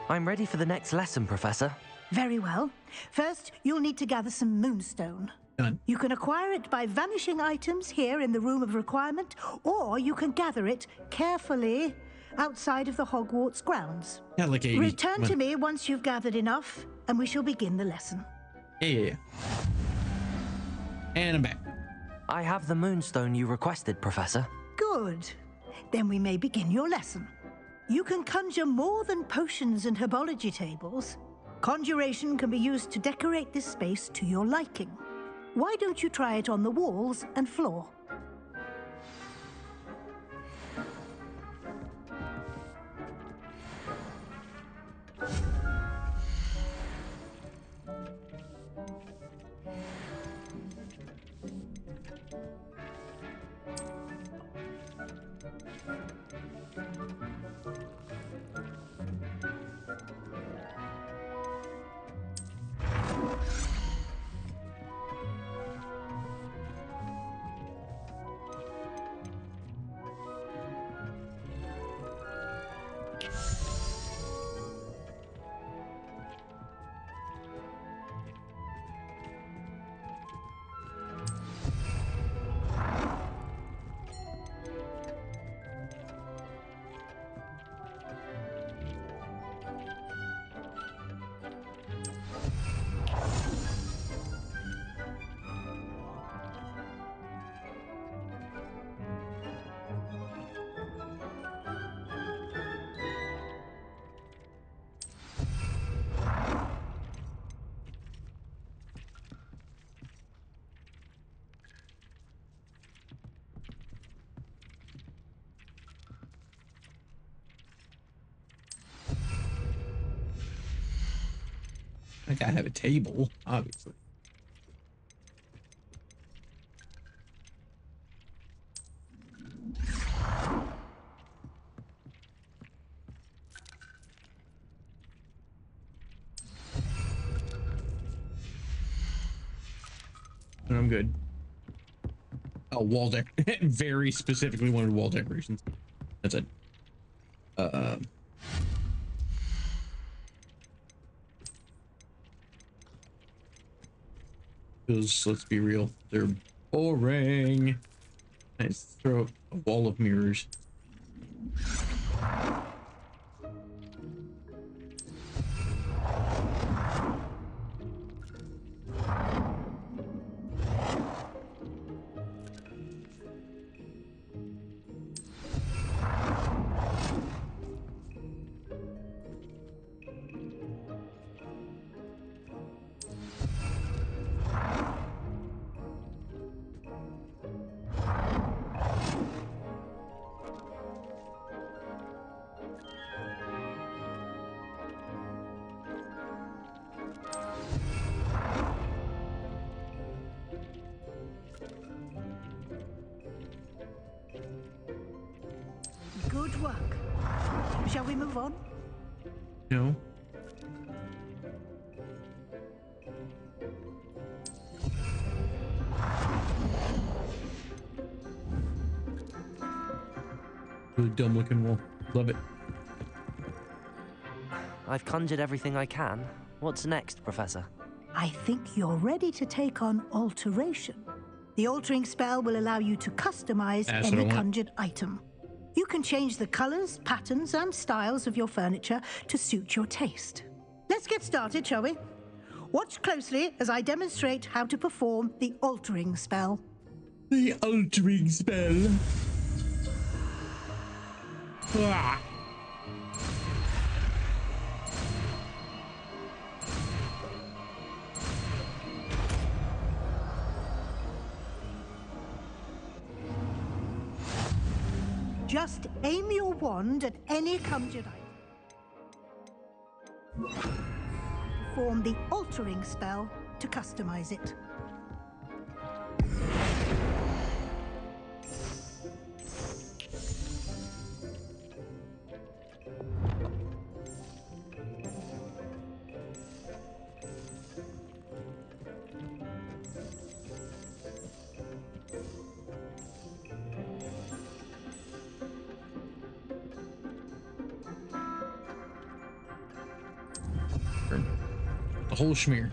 I'm ready for the next lesson, Professor. Very well. First, you'll need to gather some moonstone. Done. You can acquire it by vanishing items here in the Room of Requirement, or you can gather it carefully outside of the Hogwarts grounds. Yeah, like 80. Return to me once you've gathered enough, and we shall begin the lesson. Yeah. And I'm back. I have the moonstone you requested, Professor. Good. Then we may begin your lesson. You can conjure more than potions and herbology tables. Conjuration can be used to decorate this space to your liking. Why don't you try it on the walls and floor? I gotta have a table, obviously. I'm good. Oh, wall deck. Very specifically wanted wall decorations. That's it. Because let's be real, they're boring. Nice. Throw a wall of mirrors. Good work. Shall we move on? No. Really dumb looking wall. Love it. I've conjured everything I can. What's next, Professor? I think you're ready to take on alteration. The altering spell will allow you to customize any conjured item. You can change the colors, patterns, and styles of your furniture to suit your taste. Let's get started, shall we? Watch closely as I demonstrate how to perform the altering spell. The altering spell. Ah. Just aim your wand at any conjured item. Perform the altering spell to customize it. The whole schmear.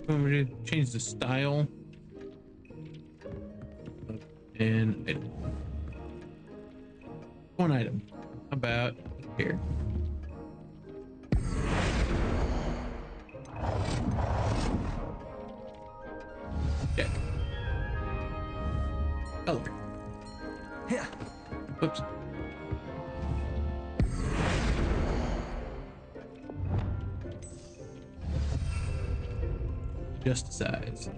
I'm going to change the style and one item. How about here? Check. Color. Here. Whoops. Just the size.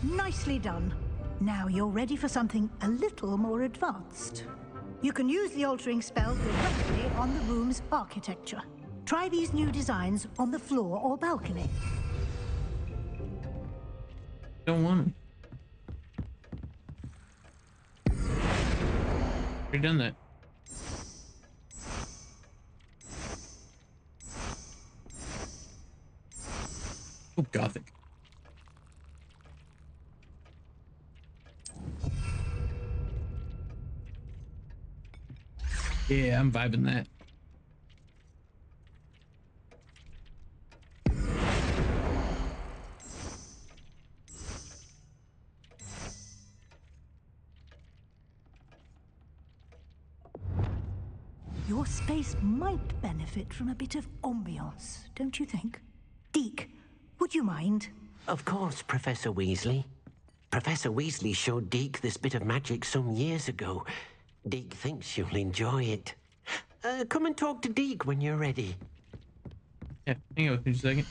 Nicely done. Now you're ready for something a little more advanced. You can use the altering spell directly on the room's architecture. Try these new designs on the floor or balcony. Don't want them. Already done that. Oh, Gothic. Yeah, I'm vibing that. Your space might benefit from a bit of ambiance, don't you think? Deke, would you mind? Of course, Professor Weasley. Professor Weasley showed Deke this bit of magic some years ago. Deke thinks you'll enjoy it. Come and talk to Deke when you're ready. Yeah, hang on with me just a second.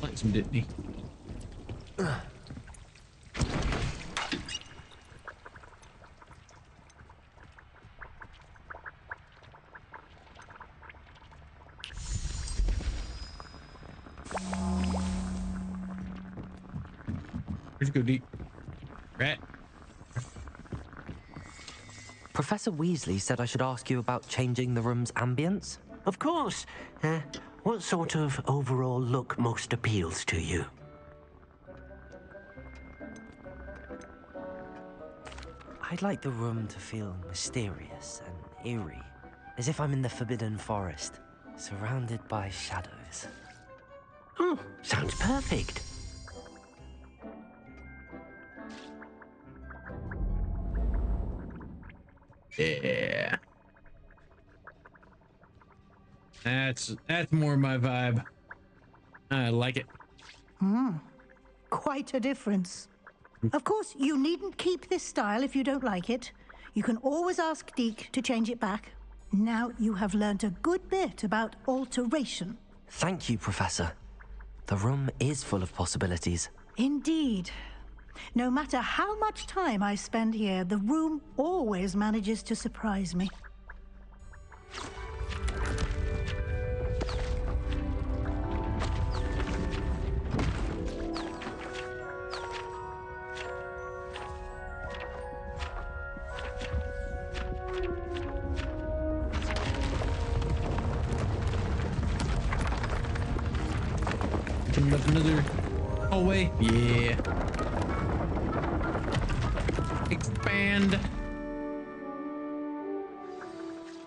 Like some Disney. Where'd you go, Deep? Rat. Professor Weasley said I should ask you about changing the room's ambience. Of course. What sort of overall look most appeals to you? I'd like the room to feel mysterious and eerie, as if I'm in the Forbidden Forest, surrounded by shadows. Oh, sounds perfect. Yeah. That's more my vibe. I like it. Quite a difference. Of course, you needn't keep this style if you don't like it. You can always ask Deke to change it back. Now you have learnt a good bit about alteration. Thank you, Professor. The room is full of possibilities. Indeed. No matter how much time I spend here, the room always manages to surprise me. Open up another hallway. Yeah. Expand.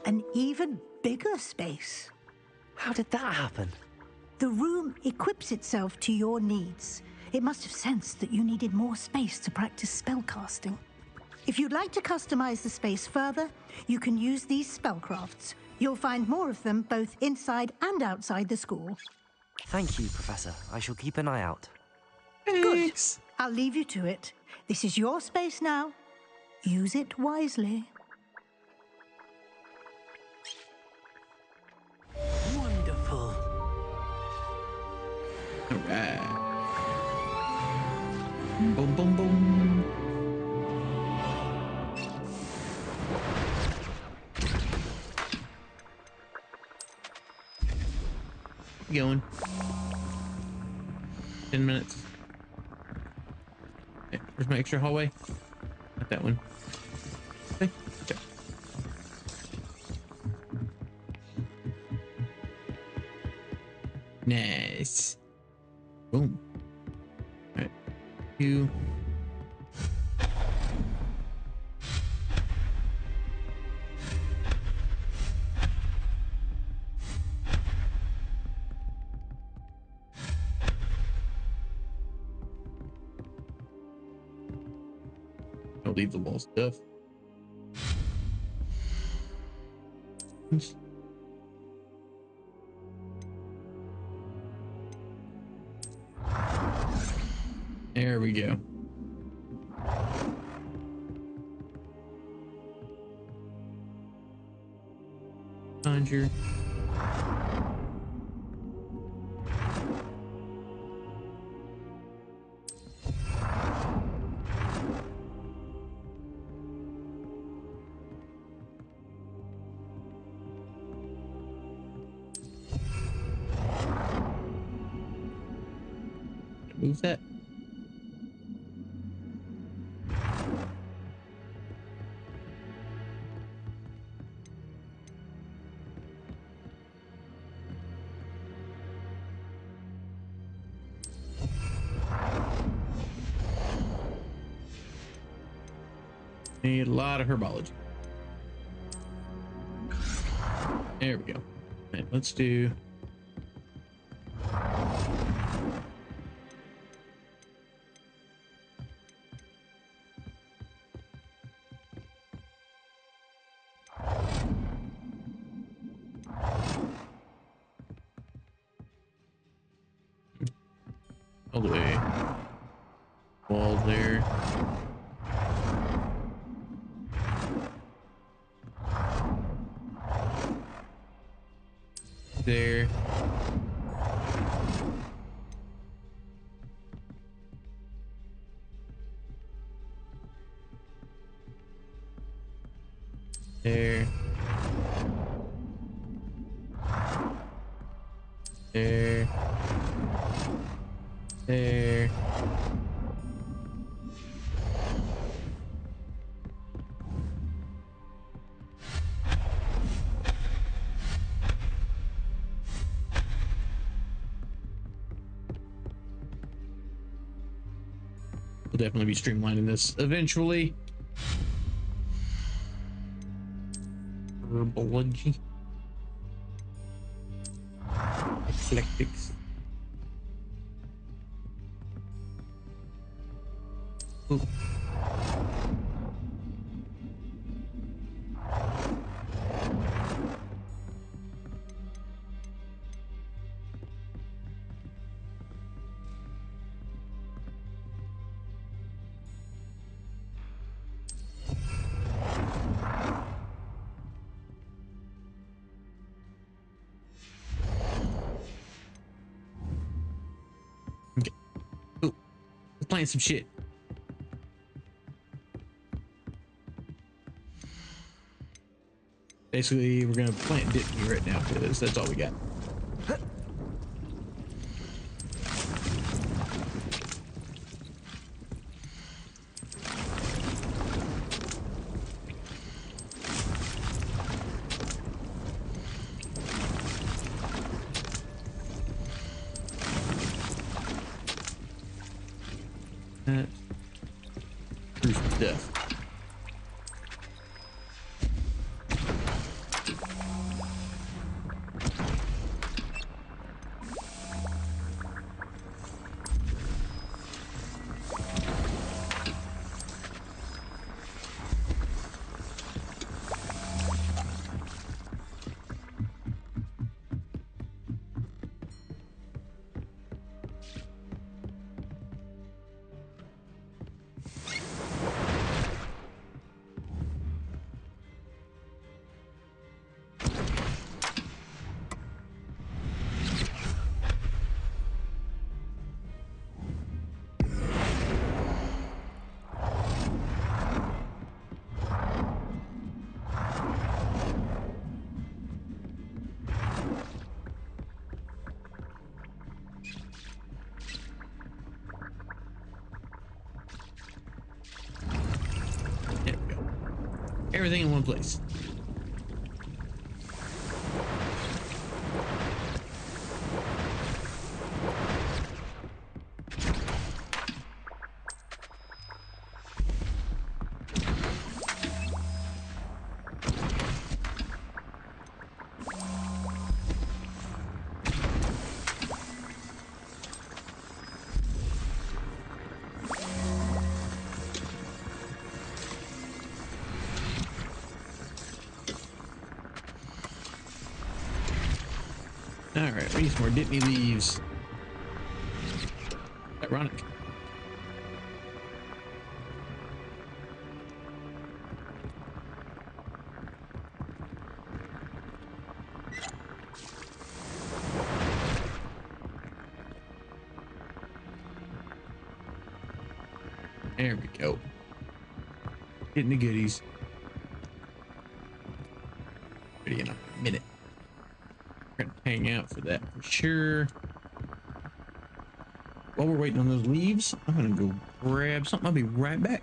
An even bigger space. How did that happen? The room equips itself to your needs. It must have sensed that you needed more space to practice spellcasting. If you'd like to customize the space further, you can use these spellcrafts. You'll find more of them both inside and outside the school. Thank you, Professor. I shall keep an eye out. Good. I'll leave you to it. This is your space now. Use it wisely. Wonderful. All right. Boom, boom, boom. Going. 10 minutes. Okay, where's my extra hallway? Not that one. Okay. Okay. Nice. Boom. All right. You. I'll leave the wall stuff. There we go. Conjure. Move that. Need a lot of herbology. There we go. And let's do all the way. Wall there. There. There. There. There. We'll definitely be streamlining this eventually. Herbology. Eclectics. Ooh. Okay. Ooh. Let's plant some shit. Basically, we're gonna plant Ditney right now because that's all we got. everything in one place. Alright, we need some more Dittany leaves. Ironic. There we go. Getting the goodies. Ready in a minute. We're gonna hang out for that for sure. While we're waiting on those leaves, I'm gonna go grab something. I'll be right back.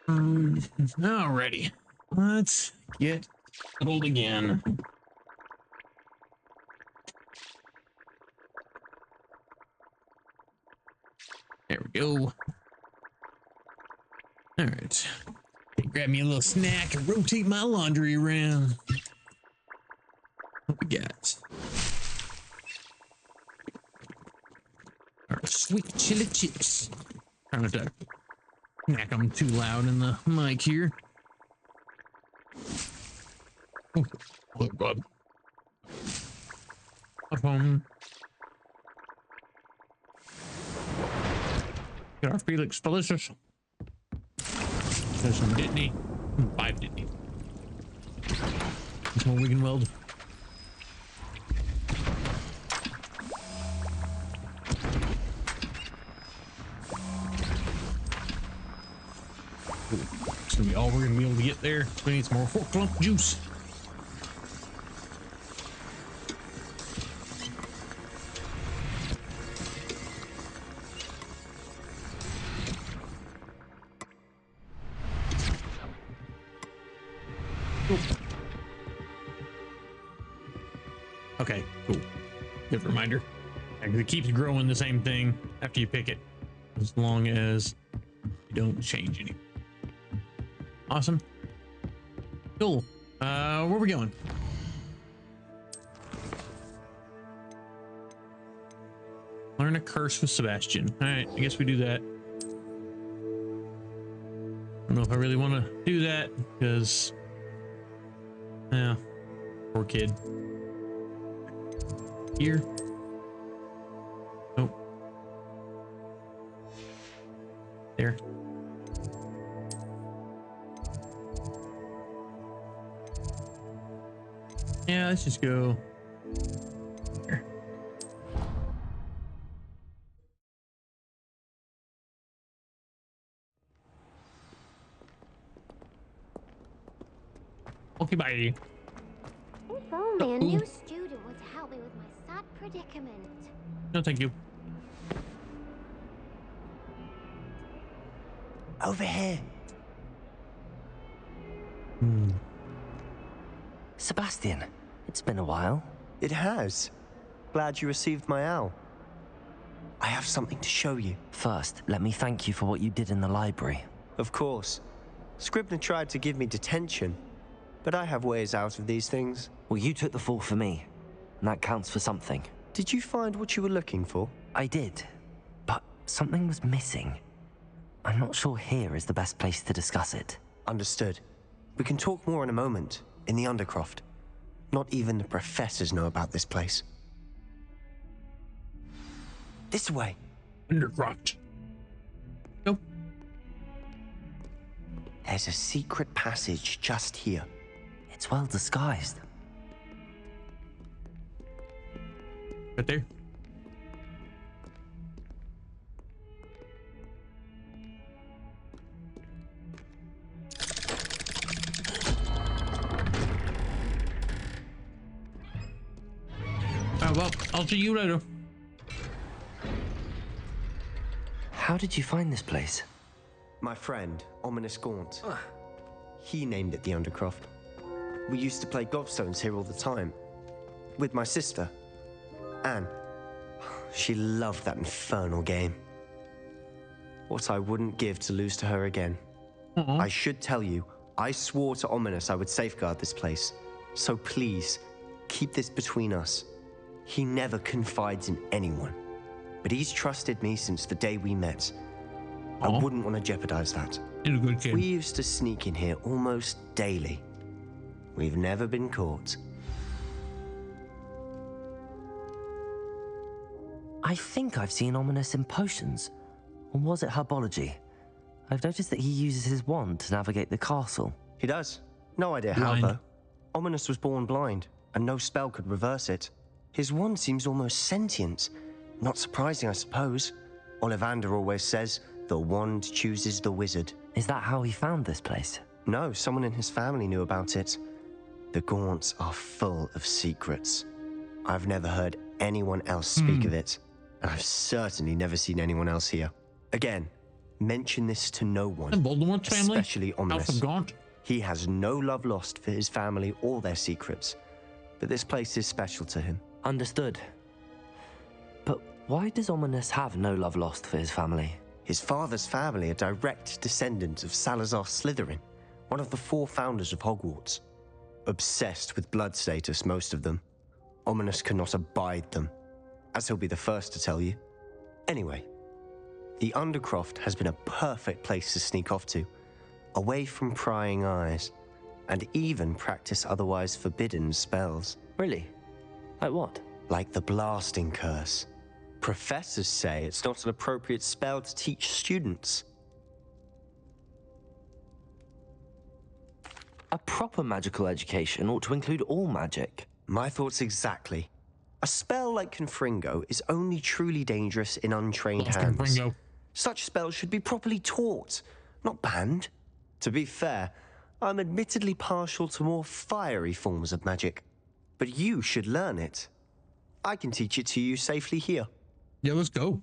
Alrighty, let's get Hold again. There we go. All right. Grab me a little snack and rotate my laundry around. What we got? Our sweet chili chips. Trying not to snack them too loud in the mic here. Oh God. Up on. Get our Felix Delicious. There's some Ditney. 5 Ditney. There's more we can weld. It's gonna be all we're gonna be able to get there. We need some more fork lump juice. Okay, cool. Good reminder. It keeps growing the same thing after you pick it, as long as you don't change any. Awesome. Cool. Where are we going? Learn a curse with Sebastian. All right, I guess we do that. I don't know if I really want to do that because, yeah, poor kid. Here. Nope. There. Yeah, let's just go here. Okay, bye. If only a new student would help me with my sad predicament. No, thank you. Over here. Sebastian, it's been a while. It has. Glad you received my owl. I have something to show you. First, let me thank you for what you did in the library. Of course. Scribner tried to give me detention, but I have ways out of these things. Well, you took the fall for me, and that counts for something. Did you find what you were looking for? I did, but something was missing. I'm not sure here is the best place to discuss it. Understood. We can talk more in a moment, in the Undercroft. Not even the professors know about this place. This way. Undercroft. Nope. There's a secret passage just here. It's well disguised. Right there. Well, I'll see you later. How did you find this place? My friend, Ominous Gaunt. He named it the Undercroft. We used to play gobstones here all the time. With my sister, Anne. She loved that infernal game. What I wouldn't give to lose to her again. I should tell you, I swore to Ominous I would safeguard this place. So please, keep this between us. He never confides in anyone. But he's trusted me since the day we met. I wouldn't want to jeopardize that. You're a good kid. We used to sneak in here almost daily. We've never been caught. I think I've seen Ominous in potions. Or was it herbology? I've noticed that he uses his wand to navigate the castle. He does. No idea how, though. Ominous was born blind, and no spell could reverse it. His wand seems almost sentient. Not surprising, I suppose. Ollivander always says, the wand chooses the wizard. Is that how he found this place? No, someone in his family knew about it. The Gaunts are full of secrets. I've never heard anyone else speak of it, and I've certainly never seen anyone else here. Again, mention this to no one, And Voldemort's family? especially Ominous. House of Gaunt? He has no love lost for his family or their secrets, but this place is special to him. Understood. But why does Ominis have no love lost for his family? His father's family are direct descendants of Salazar Slytherin, one of the 4 founders of Hogwarts. Obsessed with blood status, most of them. Ominis cannot abide them, as he'll be the first to tell you. Anyway, the Undercroft has been a perfect place to sneak off to, away from prying eyes, and even practice otherwise forbidden spells. Really? Like what? Like the Blasting Curse. Professors say it's not an appropriate spell to teach students. A proper magical education ought to include all magic. My thoughts exactly. A spell like Confringo is only truly dangerous in untrained hands. Confringo. Such spells should be properly taught, not banned. To be fair, I'm admittedly partial to more fiery forms of magic, but you should learn it. I can teach it to you safely here. Yeah, let's go.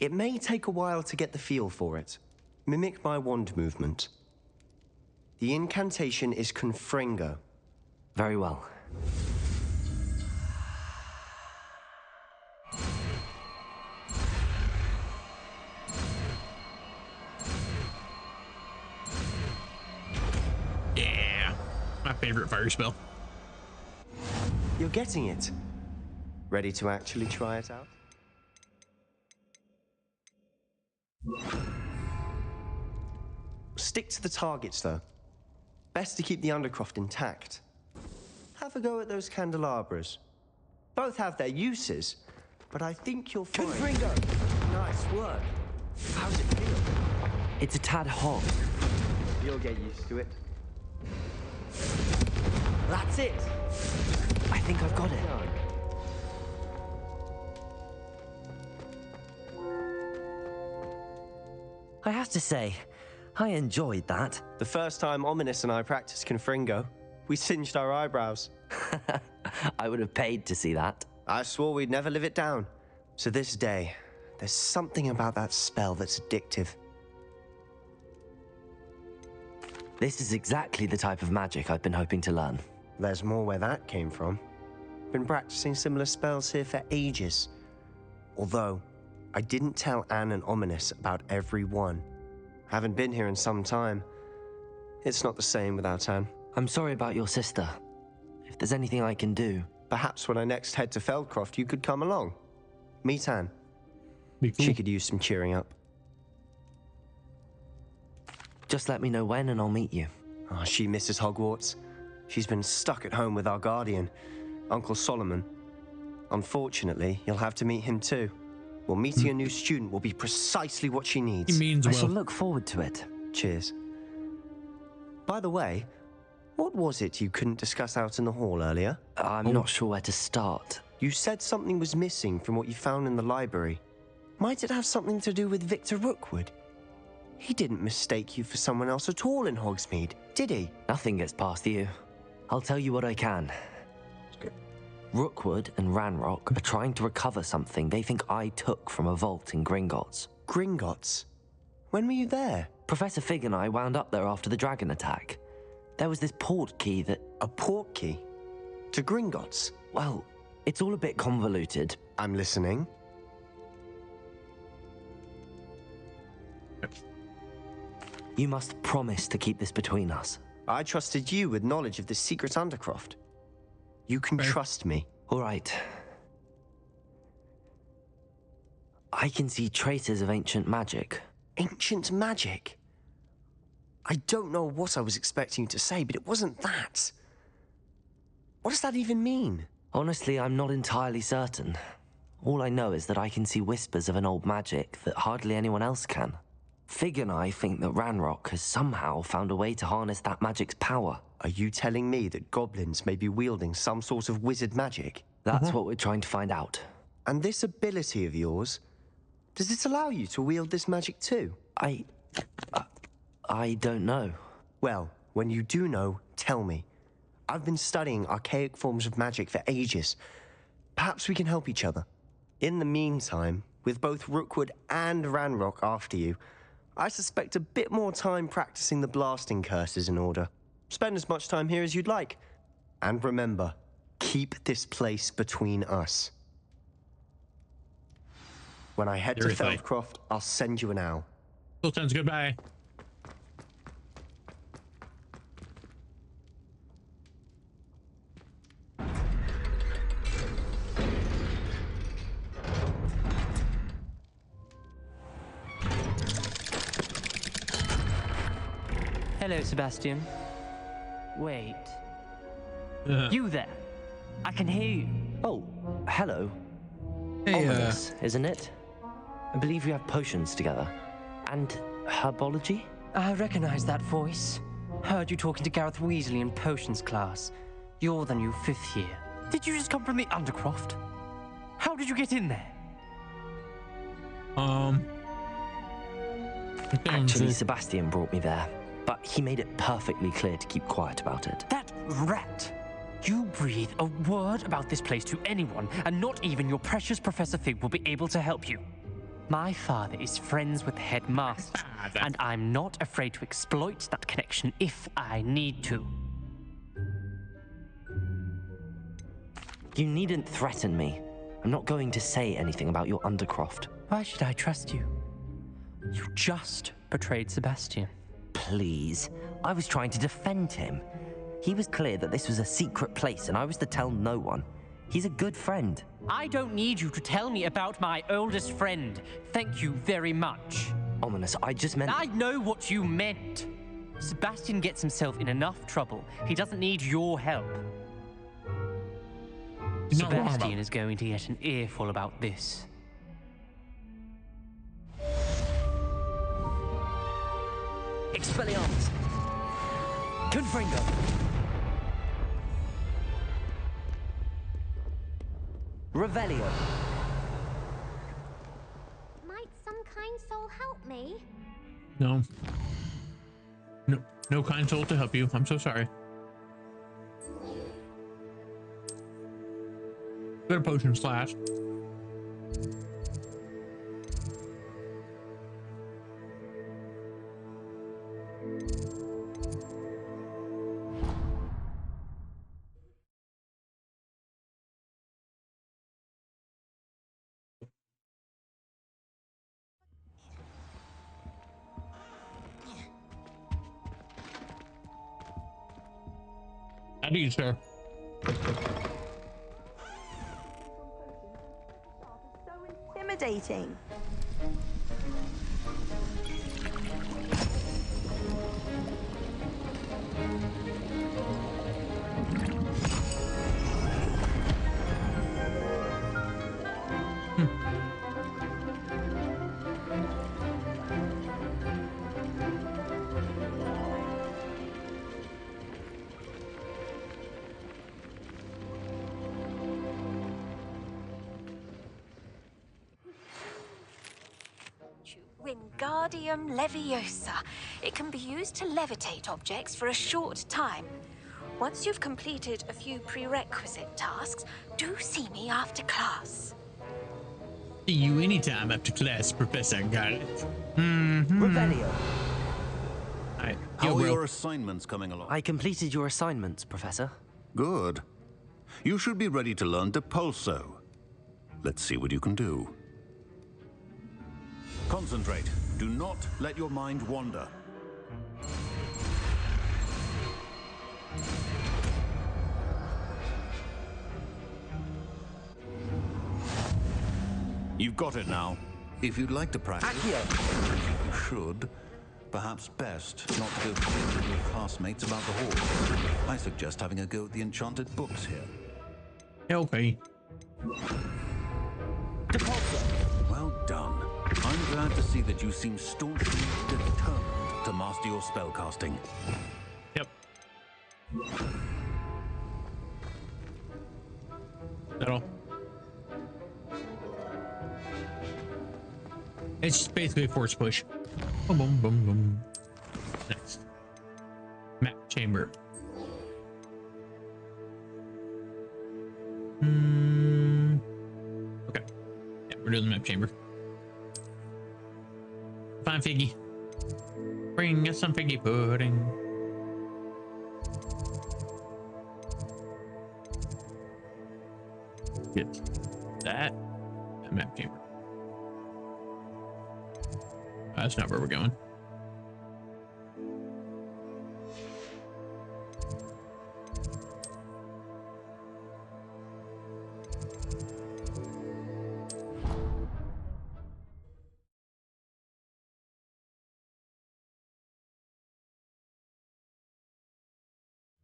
It may take a while to get the feel for it. Mimic my wand movement. The incantation is Confringo. Very well. Yeah, my favorite fire spell. You're getting it. Ready to actually try it out? Stick to the targets, though. Best to keep the Undercroft intact. Have a go at those candelabras. Both have their uses, but I think you'll find... Confringo! Nice work. How's it feel? It's a tad hot. You'll get used to it. That's it! I think I've got it. I have to say, I enjoyed that. The first time Ominis and I practiced Confringo, we singed our eyebrows. I would have paid to see that. I swore we'd never live it down. To this day, there's something about that spell that's addictive. This is exactly the type of magic I've been hoping to learn. There's more where that came from. Been practicing similar spells here for ages. Although, I didn't tell Anne and Ominis about every one. Haven't been here in some time. It's not the same without Anne. I'm sorry about your sister. If there's anything I can do... Perhaps when I next head to Feldcroft, you could come along. Meet Anne. Be cool. She could use some cheering up. Just let me know when and I'll meet you. Oh, she misses Hogwarts. She's been stuck at home with our guardian, Uncle Solomon. Unfortunately, you'll have to meet him too. Well, meeting a new student will be precisely what she needs. He means I well. shall look forward to it. Cheers. By the way, what was it you couldn't discuss out in the hall earlier? I'm not sure where to start. You said something was missing from what you found in the library. Might it have something to do with Victor Rookwood? He didn't mistake you for someone else at all in Hogsmeade, did he? Nothing gets past you. I'll tell you what I can. Rookwood and Ranrock are trying to recover something they think I took from a vault in Gringotts. Gringotts? When were you there? Professor Fig and I wound up there after the dragon attack. There was this port key that... A port key? To Gringotts? Well, it's all a bit convoluted. I'm listening. You must promise to keep this between us. I trusted you with knowledge of the secret Undercroft. You can trust me. All right. I can see traces of ancient magic. Ancient magic? I don't know what I was expecting you to say, but it wasn't that. What does that even mean? Honestly, I'm not entirely certain. All I know is that I can see whispers of an old magic that hardly anyone else can. Fig and I think that Ranrock has somehow found a way to harness that magic's power. Are you telling me that goblins may be wielding some sort of wizard magic? That's what we're trying to find out. And this ability of yours, does it allow you to wield this magic too? I don't know. Well, when you do know, tell me. I've been studying archaic forms of magic for ages. Perhaps we can help each other. In the meantime, with both Rookwood and Ranrock after you, I suspect a bit more time practicing the blasting curse is in order. Spend as much time here as you'd like. And remember, keep this place between us. When I head to Feldcroft, I'll send you an owl. Sultan's goodbye. Hello, Sebastian. Wait. You there? I can hear you. Oh, hello. Hey, Ominous, isn't it? I believe you have potions together. And herbology? I recognize that voice. Heard you talking to Gareth Weasley in potions class. You're the new 5th year. Did you just come from the Undercroft? How did you get in there? Actually, Sebastian brought me there, but he made it perfectly clear to keep quiet about it. That rat! You breathe a word about this place to anyone, and not even your precious Professor Fig will be able to help you. My father is friends with the headmaster, and I'm not afraid to exploit that connection if I need to. You needn't threaten me. I'm not going to say anything about your Undercroft. Why should I trust you? You just betrayed Sebastian. Please. I was trying to defend him. He was clear that this was a secret place and I was to tell no one. He's a good friend. I don't need you to tell me about my oldest friend. Thank you very much. Ominous, I just meant... I know what you meant. Sebastian gets himself in enough trouble. He doesn't need your help. Sebastian is going to get an earful about this. Expelliarmus! Confringo! Revelio! Might some kind soul help me? No. No kind soul to help you. I'm so sorry. Go to potion slash. How do you, sir? Intimidating. Wingardium Leviosa. It can be used to levitate objects for a short time. Once you've completed a few prerequisite tasks, do see me after class. See you anytime after class, Professor. Got it. Revelio. Alright. How are your assignments coming along? I completed your assignments, Professor. Good. You should be ready to learn Depulso. Let's see what you can do. Concentrate. Do not let your mind wander. You've got it now. If you'd like to practice, you should. Perhaps best not to go with your classmates about the halls. I suggest having a go at the enchanted books here. Okay. Well done. I'm glad to see that you seem staunchly determined to master your spellcasting. Yep. That all? It's just basically a force push. Boom, boom, boom, boom. Next. Map chamber. Okay. Yeah, we're doing the map chamber. Fine, Figgy. Bring us some figgy pudding. Get that map chamber. That's not where we're going.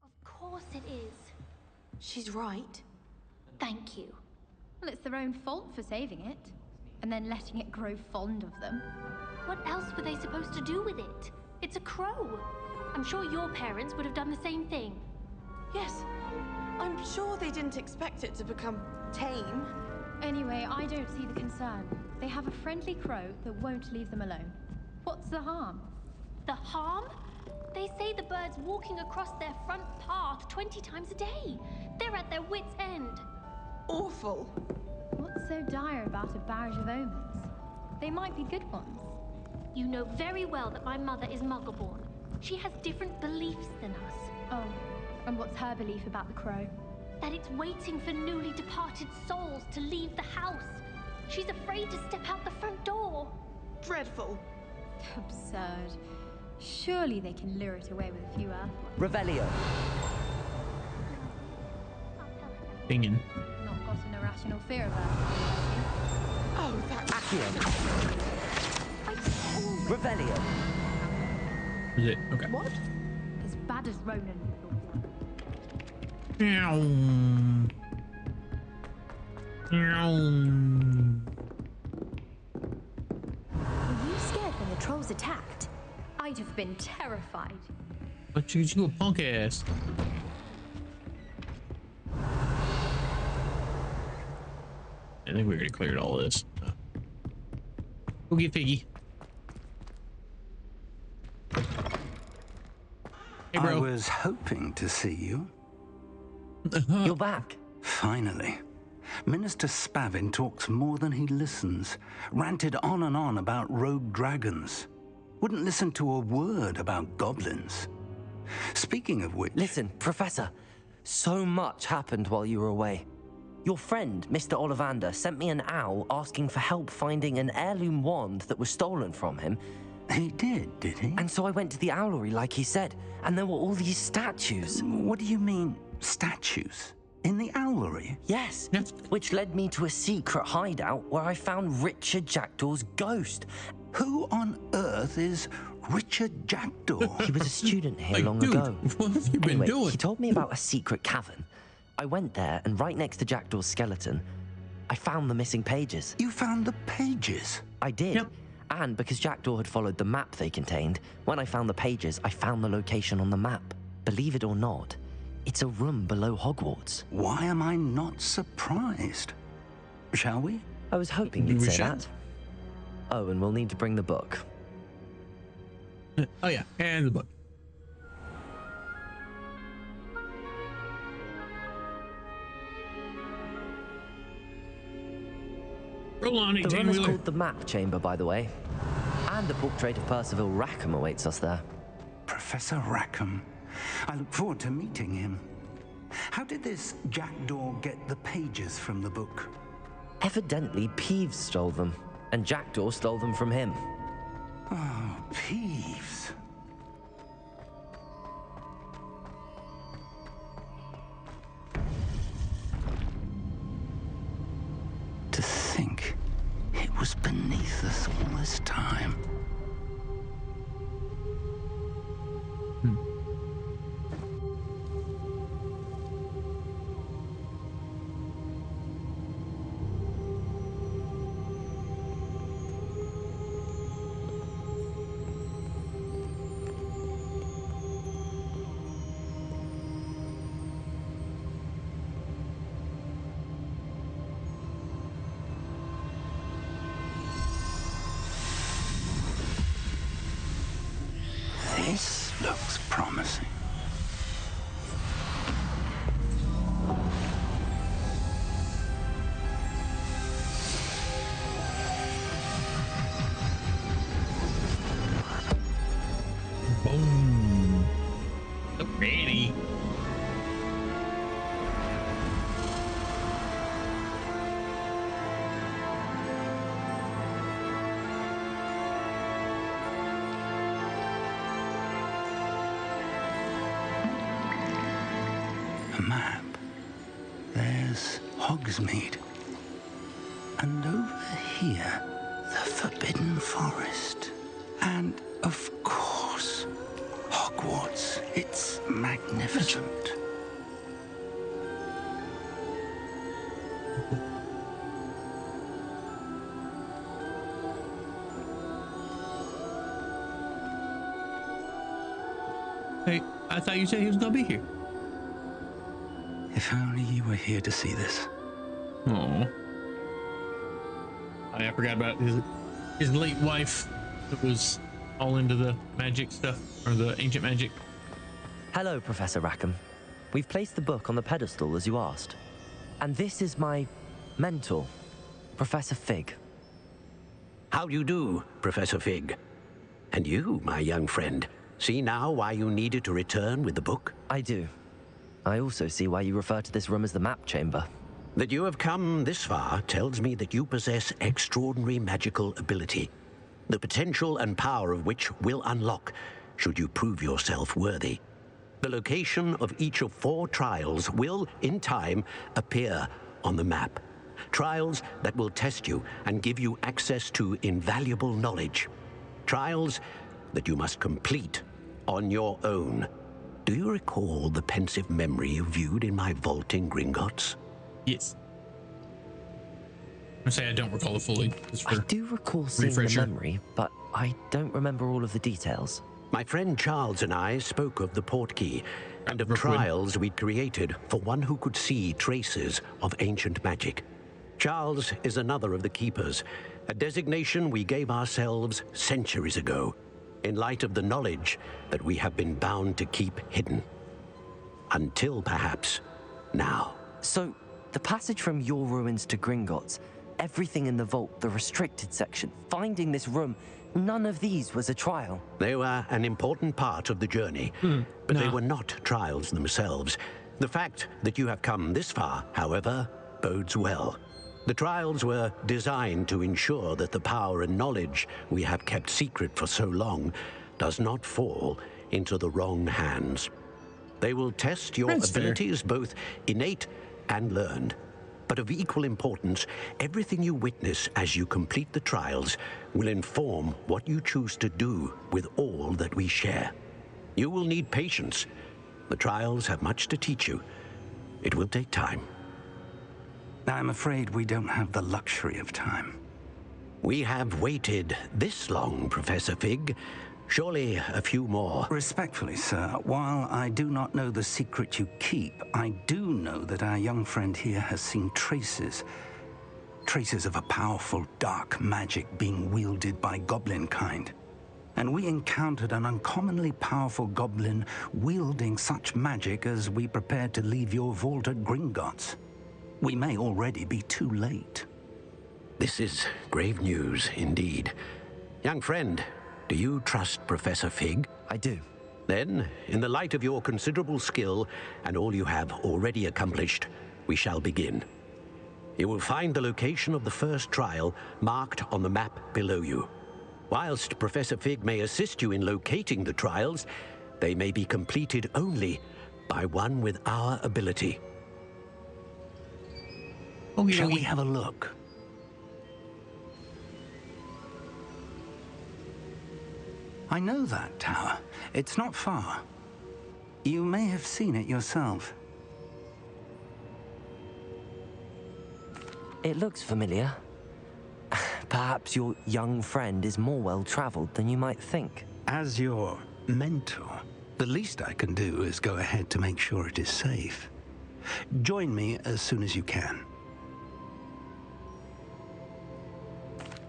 Of course it is. She's right. Thank you. Well, it's their own fault for saving it, and then letting it grow fond of them. What else were they supposed to do with it? It's a crow. I'm sure your parents would have done the same thing. Yes. I'm sure they didn't expect it to become tame. Anyway, I don't see the concern. They have a friendly crow that won't leave them alone. What's the harm? The harm? They say the bird's walking across their front path 20 times a day. They're at their wits' end. Awful. What's so dire about a barrage of omens? They might be good ones. You know very well that my mother is Muggle-born. She has different beliefs than us. Oh, and what's her belief about the crow? That it's waiting for newly departed souls to leave the house. She's afraid to step out the front door. Dreadful. Absurd. Surely they can lure it away with a few earthworms. Revelio. Bingin'. Not got an irrational fear of earthworms. Oh, that's... Accio. Revelio. Is it? Okay. What? As bad as Ronan. Meow. Meow. Were you scared when the trolls attacked? I'd have been terrified. But you a punk ass. I think we already cleared all this. Go get Figgy. Hey, bro. I was hoping to see you. You're back. Finally. Minister Spavin talks more than he listens. Ranted on and on about rogue dragons. Wouldn't listen to a word about goblins. Speaking of which... Listen, Professor. So much happened while you were away. Your friend, Mr. Ollivander, sent me an owl asking for help finding an heirloom wand that was stolen from him. He did he? And so I went to the owlery like he said, and there were all these statues. What do you mean, statues? In the owlery? Yes, which led me to a secret hideout where I found Richard Jackdaw's ghost. Who on earth is Richard Jackdaw? He was a student here long ago. What have you been doing? He told me about a secret cavern. I went there, and right next to Jackdaw's skeleton, I found the missing pages. You found the pages? I did. Yep. And because Jackdaw had followed the map they contained, when I found the pages, I found the location on the map. Believe it or not, it's a room below Hogwarts. Why am I not surprised? Shall we? I was hoping you'd We say shall. that. Oh, and we'll need to bring the book. Oh yeah, and the book. Roll on, The room is 18-wheeler. called the Map Chamber, by the way. And a portrait of Percival Rackham awaits us there. Professor Rackham. I look forward to meeting him. How did this Jackdaw get the pages from the book? Evidently, Peeves stole them, and Jackdaw stole them from him. Oh, Peeves. To think it was beneath us all this time. there's Hogsmeade. And over here, the Forbidden Forest. And, of course, Hogwarts. It's magnificent. Hey, I thought you said he was gonna be here. If only you were here to see this. Oh, I forgot about his late wife that was all into the magic stuff, or the ancient magic. Hello, Professor Rackham. We've placed the book on the pedestal as you asked. And this is my mentor, Professor Fig. How do you do, Professor Fig? And you, my young friend, see now why you needed to return with the book? I do. I also see why you refer to this room as the map chamber. That you have come this far tells me that you possess extraordinary magical ability, the potential and power of which will unlock should you prove yourself worthy. The location of each of 4 trials will, in time, appear on the map. Trials that will test you and give you access to invaluable knowledge. Trials that you must complete on your own. Do you recall the pensive memory you viewed in my vault in Gringotts? Yes. I say I don't recall it fully. I do recall seeing the memory, but I don't remember all of the details. My friend Charles and I spoke of the portkey and of trials we'd created for one who could see traces of ancient magic. Charles is another of the keepers, a designation we gave ourselves centuries ago, in light of the knowledge that we have been bound to keep hidden. Until perhaps now. So, the passage from your ruins to Gringotts, everything in the vault, the restricted section, finding this room, none of these was a trial. They were an important part of the journey, but they were not trials themselves. The fact that you have come this far, however, bodes well. The trials were designed to ensure that the power and knowledge we have kept secret for so long does not fall into the wrong hands. They will test your abilities, both innate and learned. But of equal importance, everything you witness as you complete the trials will inform what you choose to do with all that we share. You will need patience. The trials have much to teach you. It will take time. I'm afraid we don't have the luxury of time. We have waited this long, Professor Fig. Surely a few more. Respectfully, sir, while I do not know the secret you keep, I do know that our young friend here has seen traces of a powerful dark magic being wielded by goblin kind. And we encountered an uncommonly powerful goblin wielding such magic as we prepared to leave your vault at Gringotts. We may already be too late. This is grave news indeed. Young friend, do you trust Professor Fig? I do. Then, in the light of your considerable skill and all you have already accomplished, we shall begin. You will find the location of the first trial marked on the map below you. Whilst Professor Fig may assist you in locating the trials, they may be completed only by one with our ability. Shall we have a look? I know that tower. It's not far. You may have seen it yourself. It looks familiar. Perhaps your young friend is more well-traveled than you might think. As your mentor, the least I can do is go ahead to make sure it is safe. Join me as soon as you can.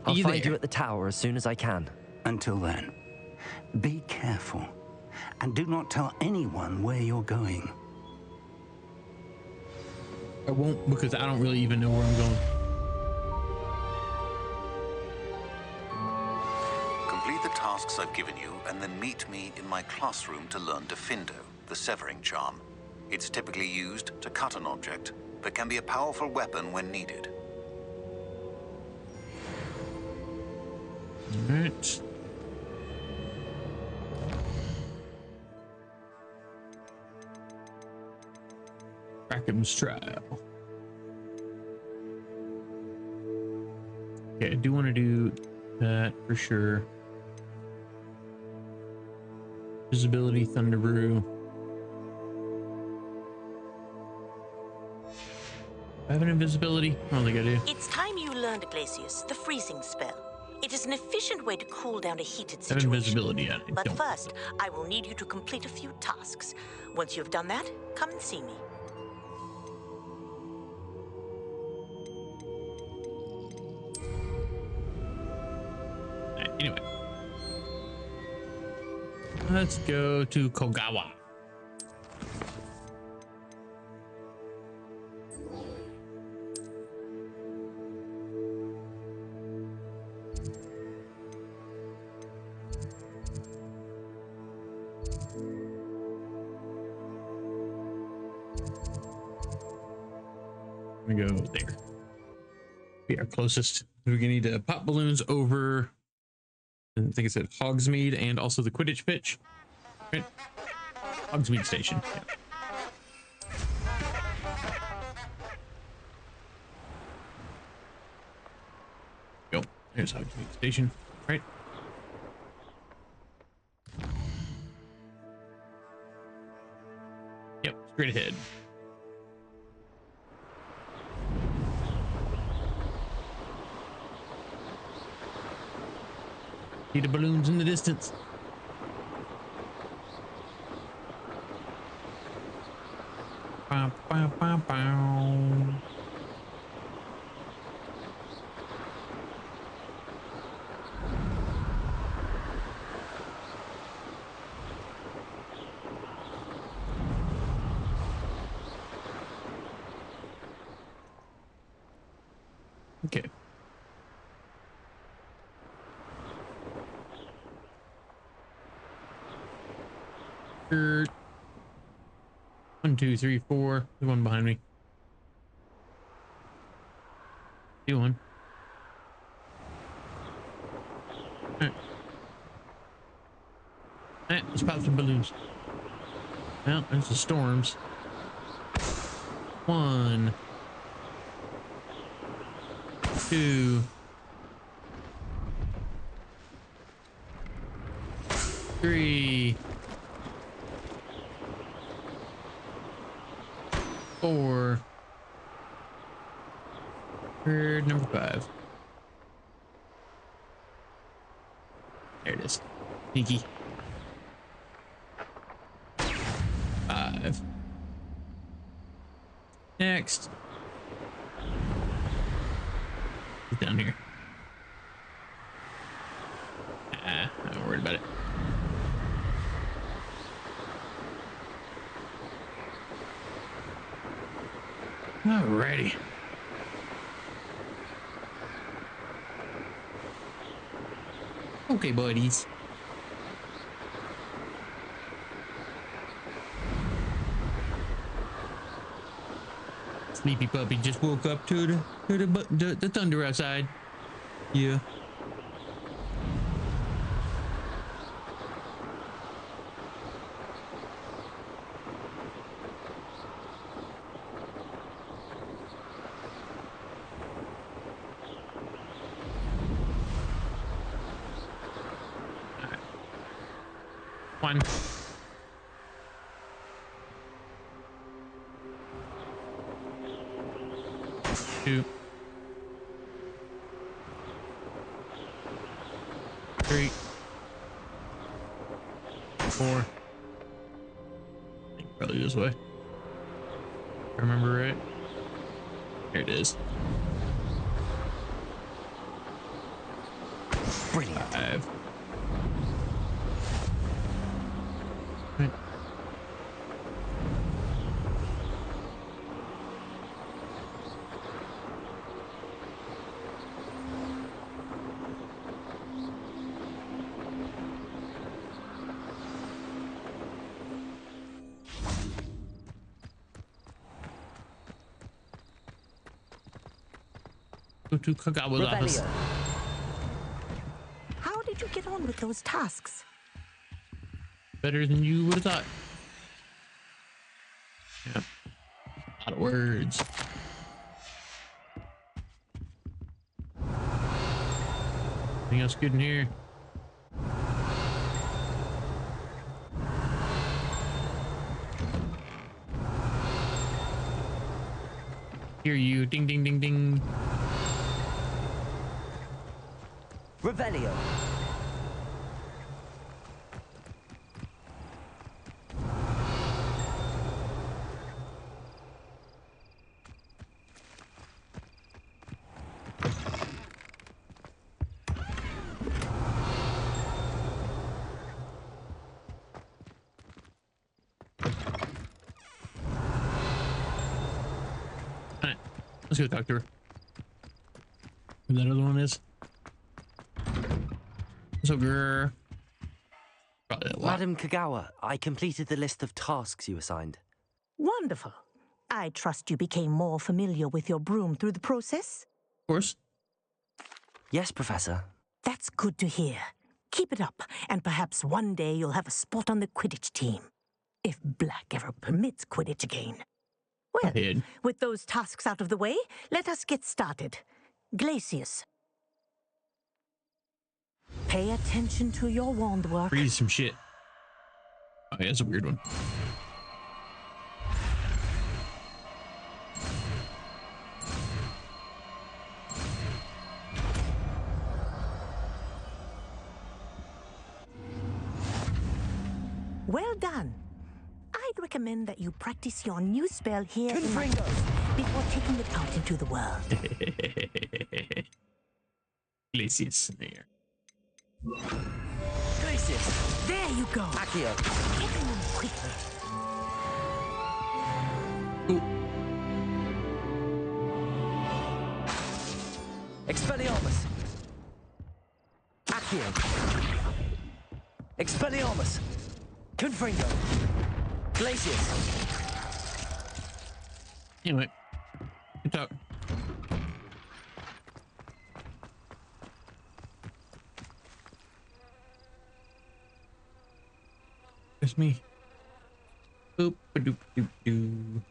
I'll find you at the tower as soon as I can. Until then, be careful, and do not tell anyone where you're going. I won't, because I don't really even know where I'm going. Complete the tasks I've given you, and then meet me in my classroom to learn Diffindo, the severing charm. It's typically used to cut an object, but can be a powerful weapon when needed. Alright. Rackham's trial. Okay, I do want to do that for sure. Visibility, Thunder Brew. I have an invisibility. I don't think I do. It's time you learned, Glacius, the freezing spell. It is an efficient way to cool down a heated I have situation. invisibility on it. But Don't. first, I will need you to complete a few tasks. Once you've done that, come and see me. Anyway, let's go to Kogawa. We go there. We are closest. We're gonna need to pop balloons over. I think it said Hogsmeade and also the Quidditch pitch. Right? Hogsmeade Station. Yeah. Go. There's Hogsmeade Station. Right. Yep. Straight ahead. See the balloons in the distance. Bow, bow, bow, bow. Okay. One, two, three, four. The one behind me. See one. Alright. Alright, let's pop some balloons. Well, there's the storms. One. Two. Three. Four. Bird number 5. There it is. Sneaky. 5. Next. Get down here. I'm not worried about it. Alrighty. Okay, buddies. Sleepy puppy just woke up to the thunder outside. Yeah. One. Two. 3. 4. I think probably this way. If I remember right. Here it is. Brilliant. 5. Right. Go to Kagawa's office. How did you get on with those tasks? Better than you would have thought. Yeah. A lot of words. Anything else good in here? Hear you. Ding, ding, ding, ding. Revelio. Alright, let's go talk to her. Who that other one is? So, girl. Madam Kagawa, I completed the list of tasks you assigned. Wonderful. I trust you became more familiar with your broom through the process? Of course. Yes, Professor. That's good to hear. Keep it up, and perhaps one day you'll have a spot on the Quidditch team. If Black ever permits Quidditch again. Well, with those tasks out of the way, let us get started. Glacius. Pay attention to your wand work. Read some shit. Oh, yeah, that's a weird one. Well done. I'd recommend that you practice your new spell here in my house before taking it out into the world. Glacius there. Glacius! There you go! Accio! Get in them quickly. Expelliarmus! Accio! Expelliarmus! Confringo! Glacius! Anyway, good talk. It's me. Boop, doop, doop, doo.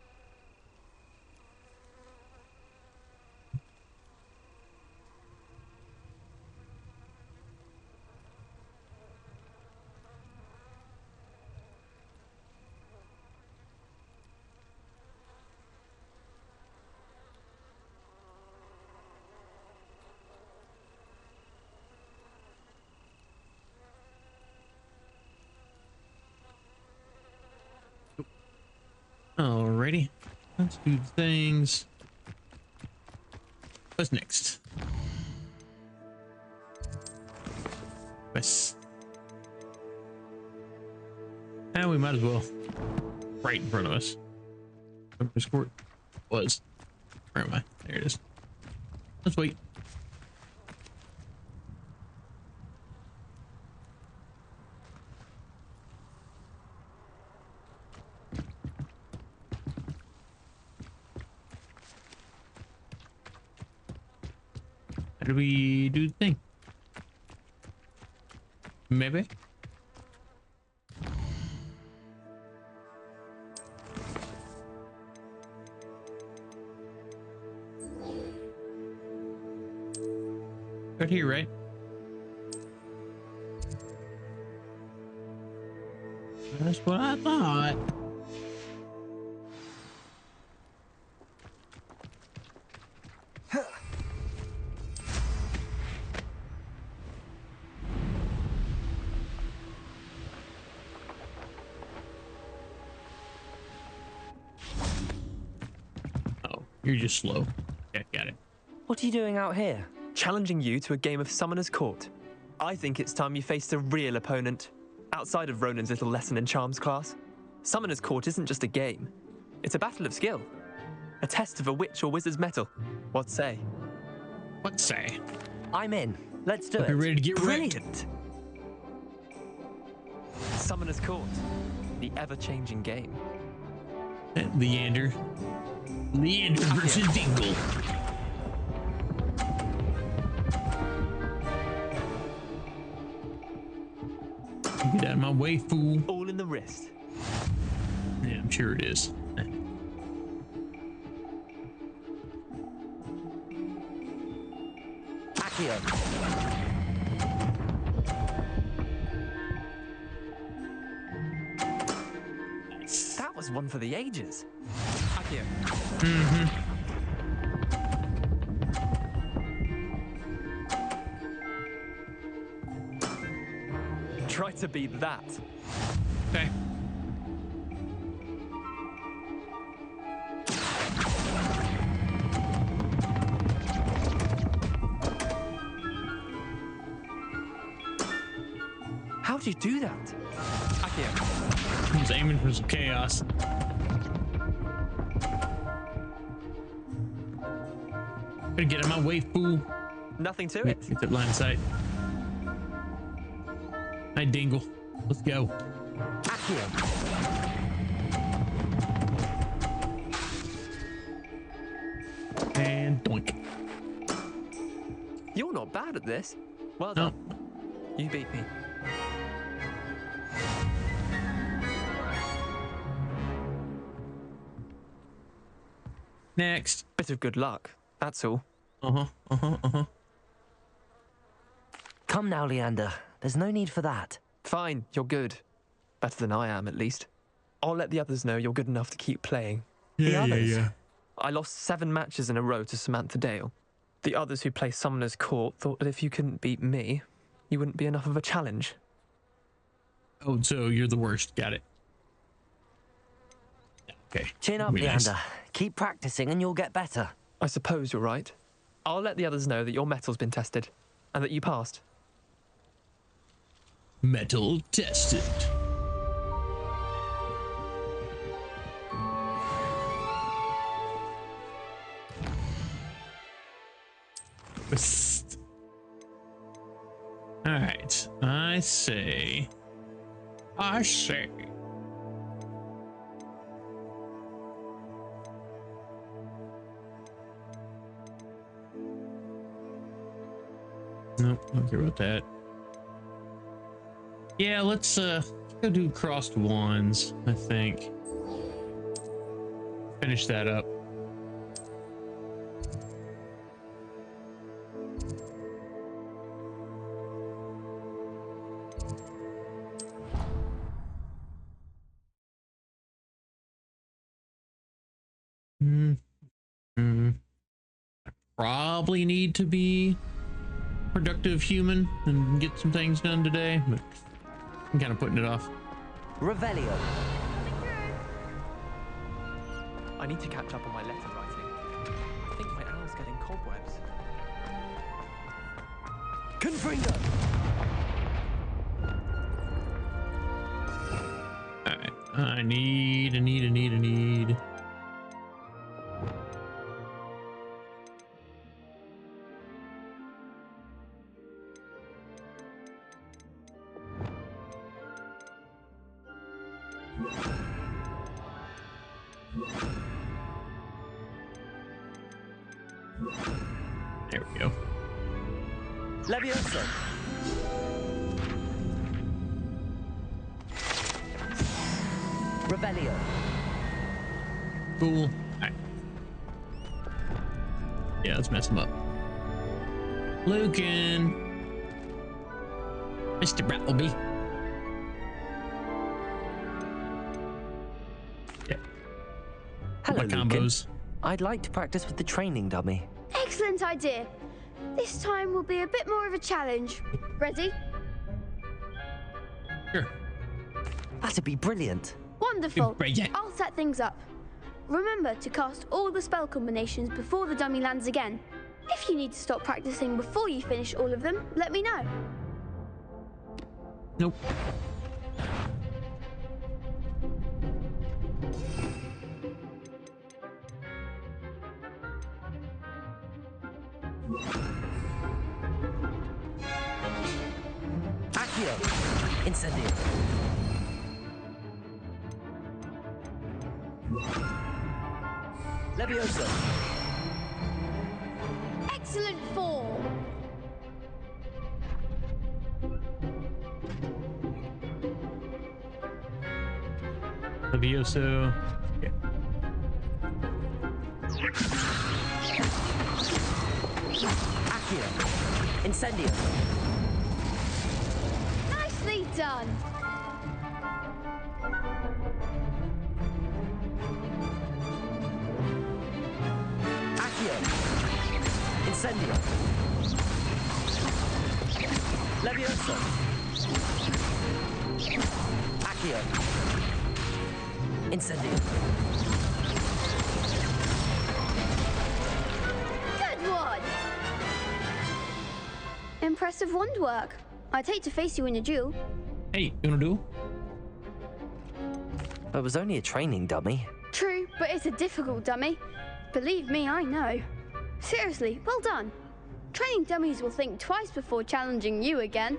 Alrighty, let's do things. What's next? Yes. And we might as well. Right in front of us. Discord was. Where am I? There it is. Let's wait. How do we do the thing? Maybe? Right here, right? That's what I thought. You're just slow. Yeah, got it. What are you doing out here? Challenging you to a game of Summoner's Court. I think it's time you faced a real opponent. Outside of Ronan's little lesson in Charms class. Summoner's Court isn't just a game. It's a battle of skill. A test of a witch or wizard's mettle. What say? What say? I'm in. Let's do it. You're ready to get Brilliant. Summoner's Court. The ever-changing game. Leander. Leander versus Dingle. Get out of my way, fool. All in the wrist. Yeah, I'm sure it is. Accio. is one for the ages. Accio. Try to beat that. Okay. How'd you do that? Accio. I was aiming for some chaos. Better get out of my way, fool. Nothing to it. Get that line of sight. Hi, Dingle. Let's go. Accio. And doink. You're not bad at this. Well done. You beat me. Next. Bit of good luck, that's all. Come now, Leander. There's no need for that. Fine, you're good. Better than I am, at least. I'll let the others know you're good enough to keep playing. The others? I lost 7 matches in a row to Samantha Dale. The others who play Summoner's Court thought that if you couldn't beat me, you wouldn't be enough of a challenge. Oh, so you're the worst. Got it. Okay. Chin up, Be Leander. nice. Keep practicing and you'll get better. I suppose you're right. I'll let the others know that your metal's been tested, and that you passed. Metal tested. All right. I say. Nope, don't care about that. Yeah, let's go do crossed wands, I think. Finish that up. I probably need to be productive human and get some things done today, but I'm kind of putting it off. Revelio. I need to catch up on my letter writing. I think my owl's getting cobwebs. Confringo! Alright, I need. There we go. Leviosa. Revelio. Cool. Alright. Yeah, let's mess him up. Lucan. Mr. Brattleby. Yeah. Hello, My Lucan. combos. I'd like to practice with the training dummy. Excellent idea. This time will be a bit more of a challenge. Ready? Sure. That'd be brilliant. Wonderful. Brilliant. I'll set things up. Remember to cast all the spell combinations before the dummy lands again. If you need to stop practicing before you finish all of them, let me know. Nope. Accio. Incendio. Leviosa. Excellent form. Levioso. Yeah. Accio. Incendio. Nicely done. Accio. Incendio. Levioso. Accio. Incendio. Good one! Impressive wand work. I'd hate to face you in a duel. Hey, you wanna do? It was only a training dummy. True, but it's a difficult dummy. Believe me, I know. Seriously, well done. Training dummies will think twice before challenging you again.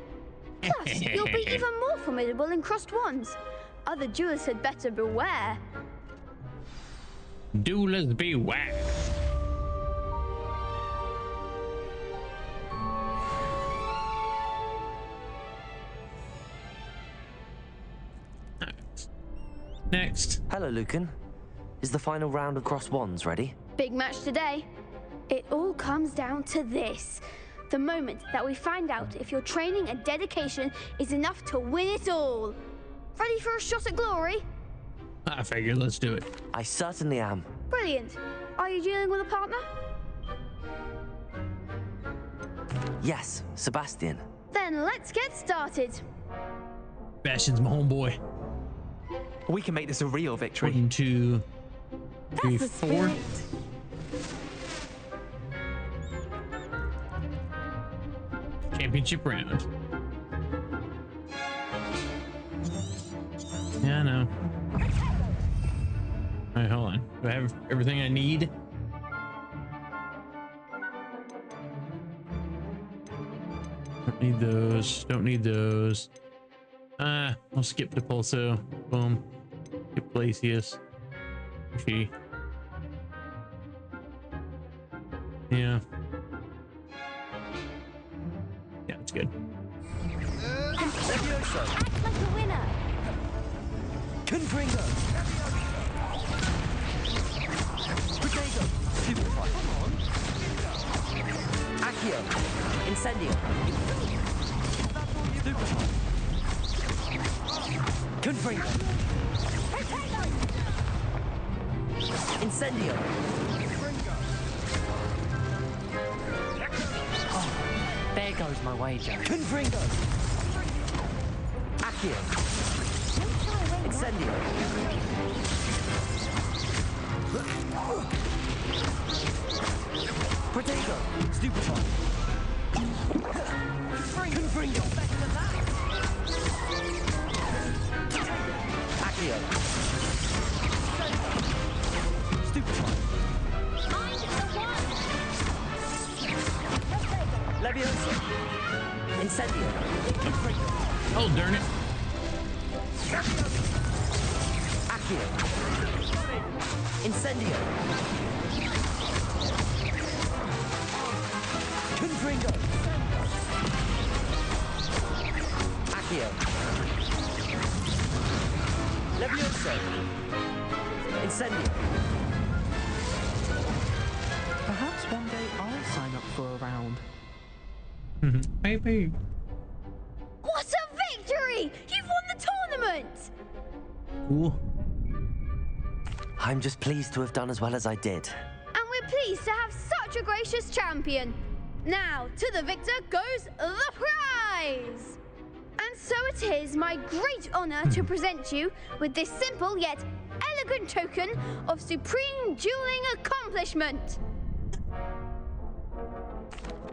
Plus, you'll be even more formidable in crossed wands. Other duelists had better beware. Duelers beware. Next. Hello, Lucan. Is the final round of crossed wands ready? Big match today. It all comes down to this. The moment that we find out if your training and dedication is enough to win it all. Ready for a shot at glory? I figured, let's do it. I certainly am. Brilliant. Are you dealing with a partner? Yes, Sebastian. Then let's get started. Bastion's my homeboy. We can make this a real victory. 1, 2, 3, 4. Championship round. Yeah, I know. All right, hold on. Do I have everything I need? Don't need those. Don't need those. I'll skip the Pulso. Boom. Skip Glacius. She. Yeah. Yeah, it's good. Levioso. Act like a winner. Confringo. Potato. Stupefy. Come on. Accio. Incendio. Stupefy. Confringo. Incendio. Oh, there goes my wager. Confringo. Accio. Incendio. Protego. Stupefy. Confringo. Accio. Stupefy. Levioso. Incendio. Oh, darn it. Accio. Incendio. Confringo. Accio. Levioso. Incendio. Perhaps one day I'll sign up for a round. Maybe. What a victory! You've won the tournament! Cool. I'm just pleased to have done as well as I did. And we're pleased to have such a gracious champion. Now, to the victor goes the prize! And so it is my great honor to present you with this simple yet elegant token of supreme dueling accomplishment.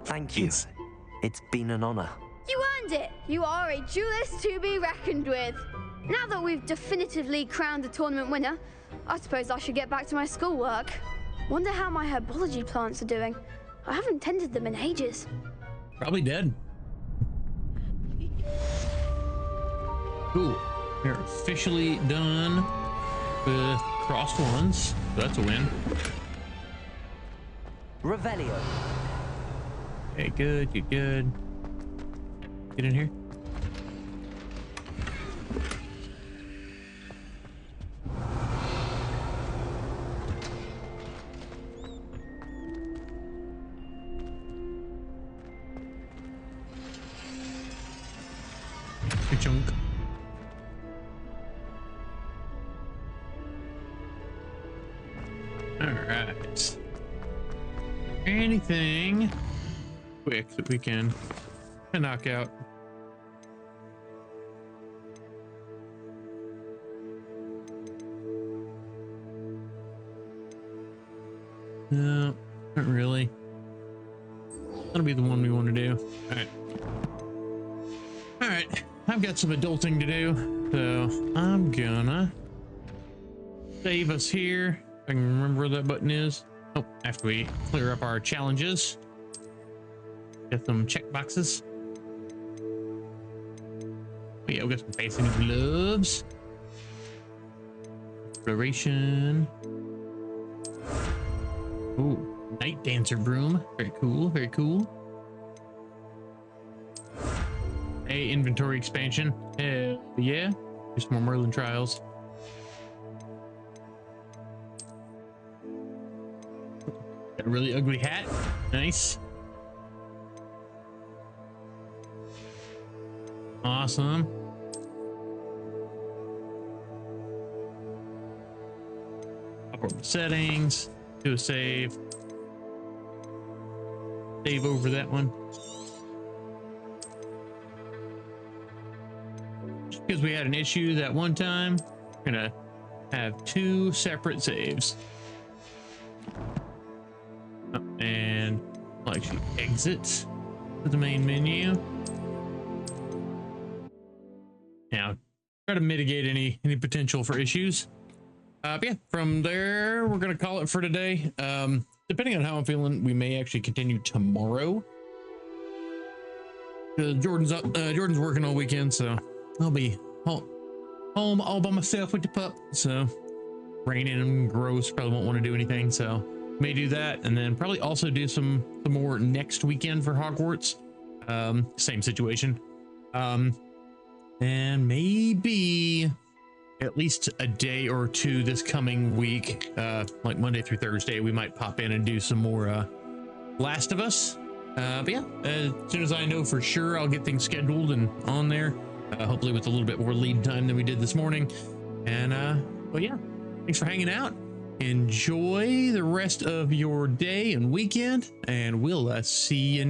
Thank you. It's been an honor. You earned it. You are a duelist to be reckoned with. Now that we've definitively crowned the tournament winner, I suppose I should get back to my schoolwork. Wonder how my herbology plants are doing. I haven't tended them in ages. Probably dead. Cool. We're officially done with crossed ones. So that's a win. Revelio. Okay, good. You're good. Get in here. Chunk. All right. anything quick that we can knock out? No, not really. That'll be the one we want to do. All right. All right. I've got some adulting to do, so I'm gonna save us here. If I can remember where that button is. Oh, after we clear up our challenges. Get some check boxes. Oh yeah, we got some facing gloves. Exploration. Ooh, night dancer broom. Very cool, very cool. Hey, inventory expansion. Hell yeah. Do some more Merlin trials. Got a really ugly hat. Nice. Awesome. Upward settings. Do a save. Save over that one. Just because we had an issue that one time, we're gonna have 2 separate saves. Oh, and I'll actually exit to the main menu. Now, try to mitigate any potential for issues. But yeah, from there, we're gonna call it for today. Depending on how I'm feeling, we may actually continue tomorrow. Jordan's working all weekend, so I'll be home all by myself with the pup. So raining and gross, probably won't want to do anything. So may do that, and then probably also do some more next weekend for Hogwarts. Same situation. And maybe at least a day or two this coming week, like Monday through Thursday, we might pop in and do some more Last of Us. But yeah, as soon as I know for sure, I'll get things scheduled and on there, hopefully with a little bit more lead time than we did this morning. And but yeah, thanks for hanging out. Enjoy the rest of your day and weekend, and we'll see you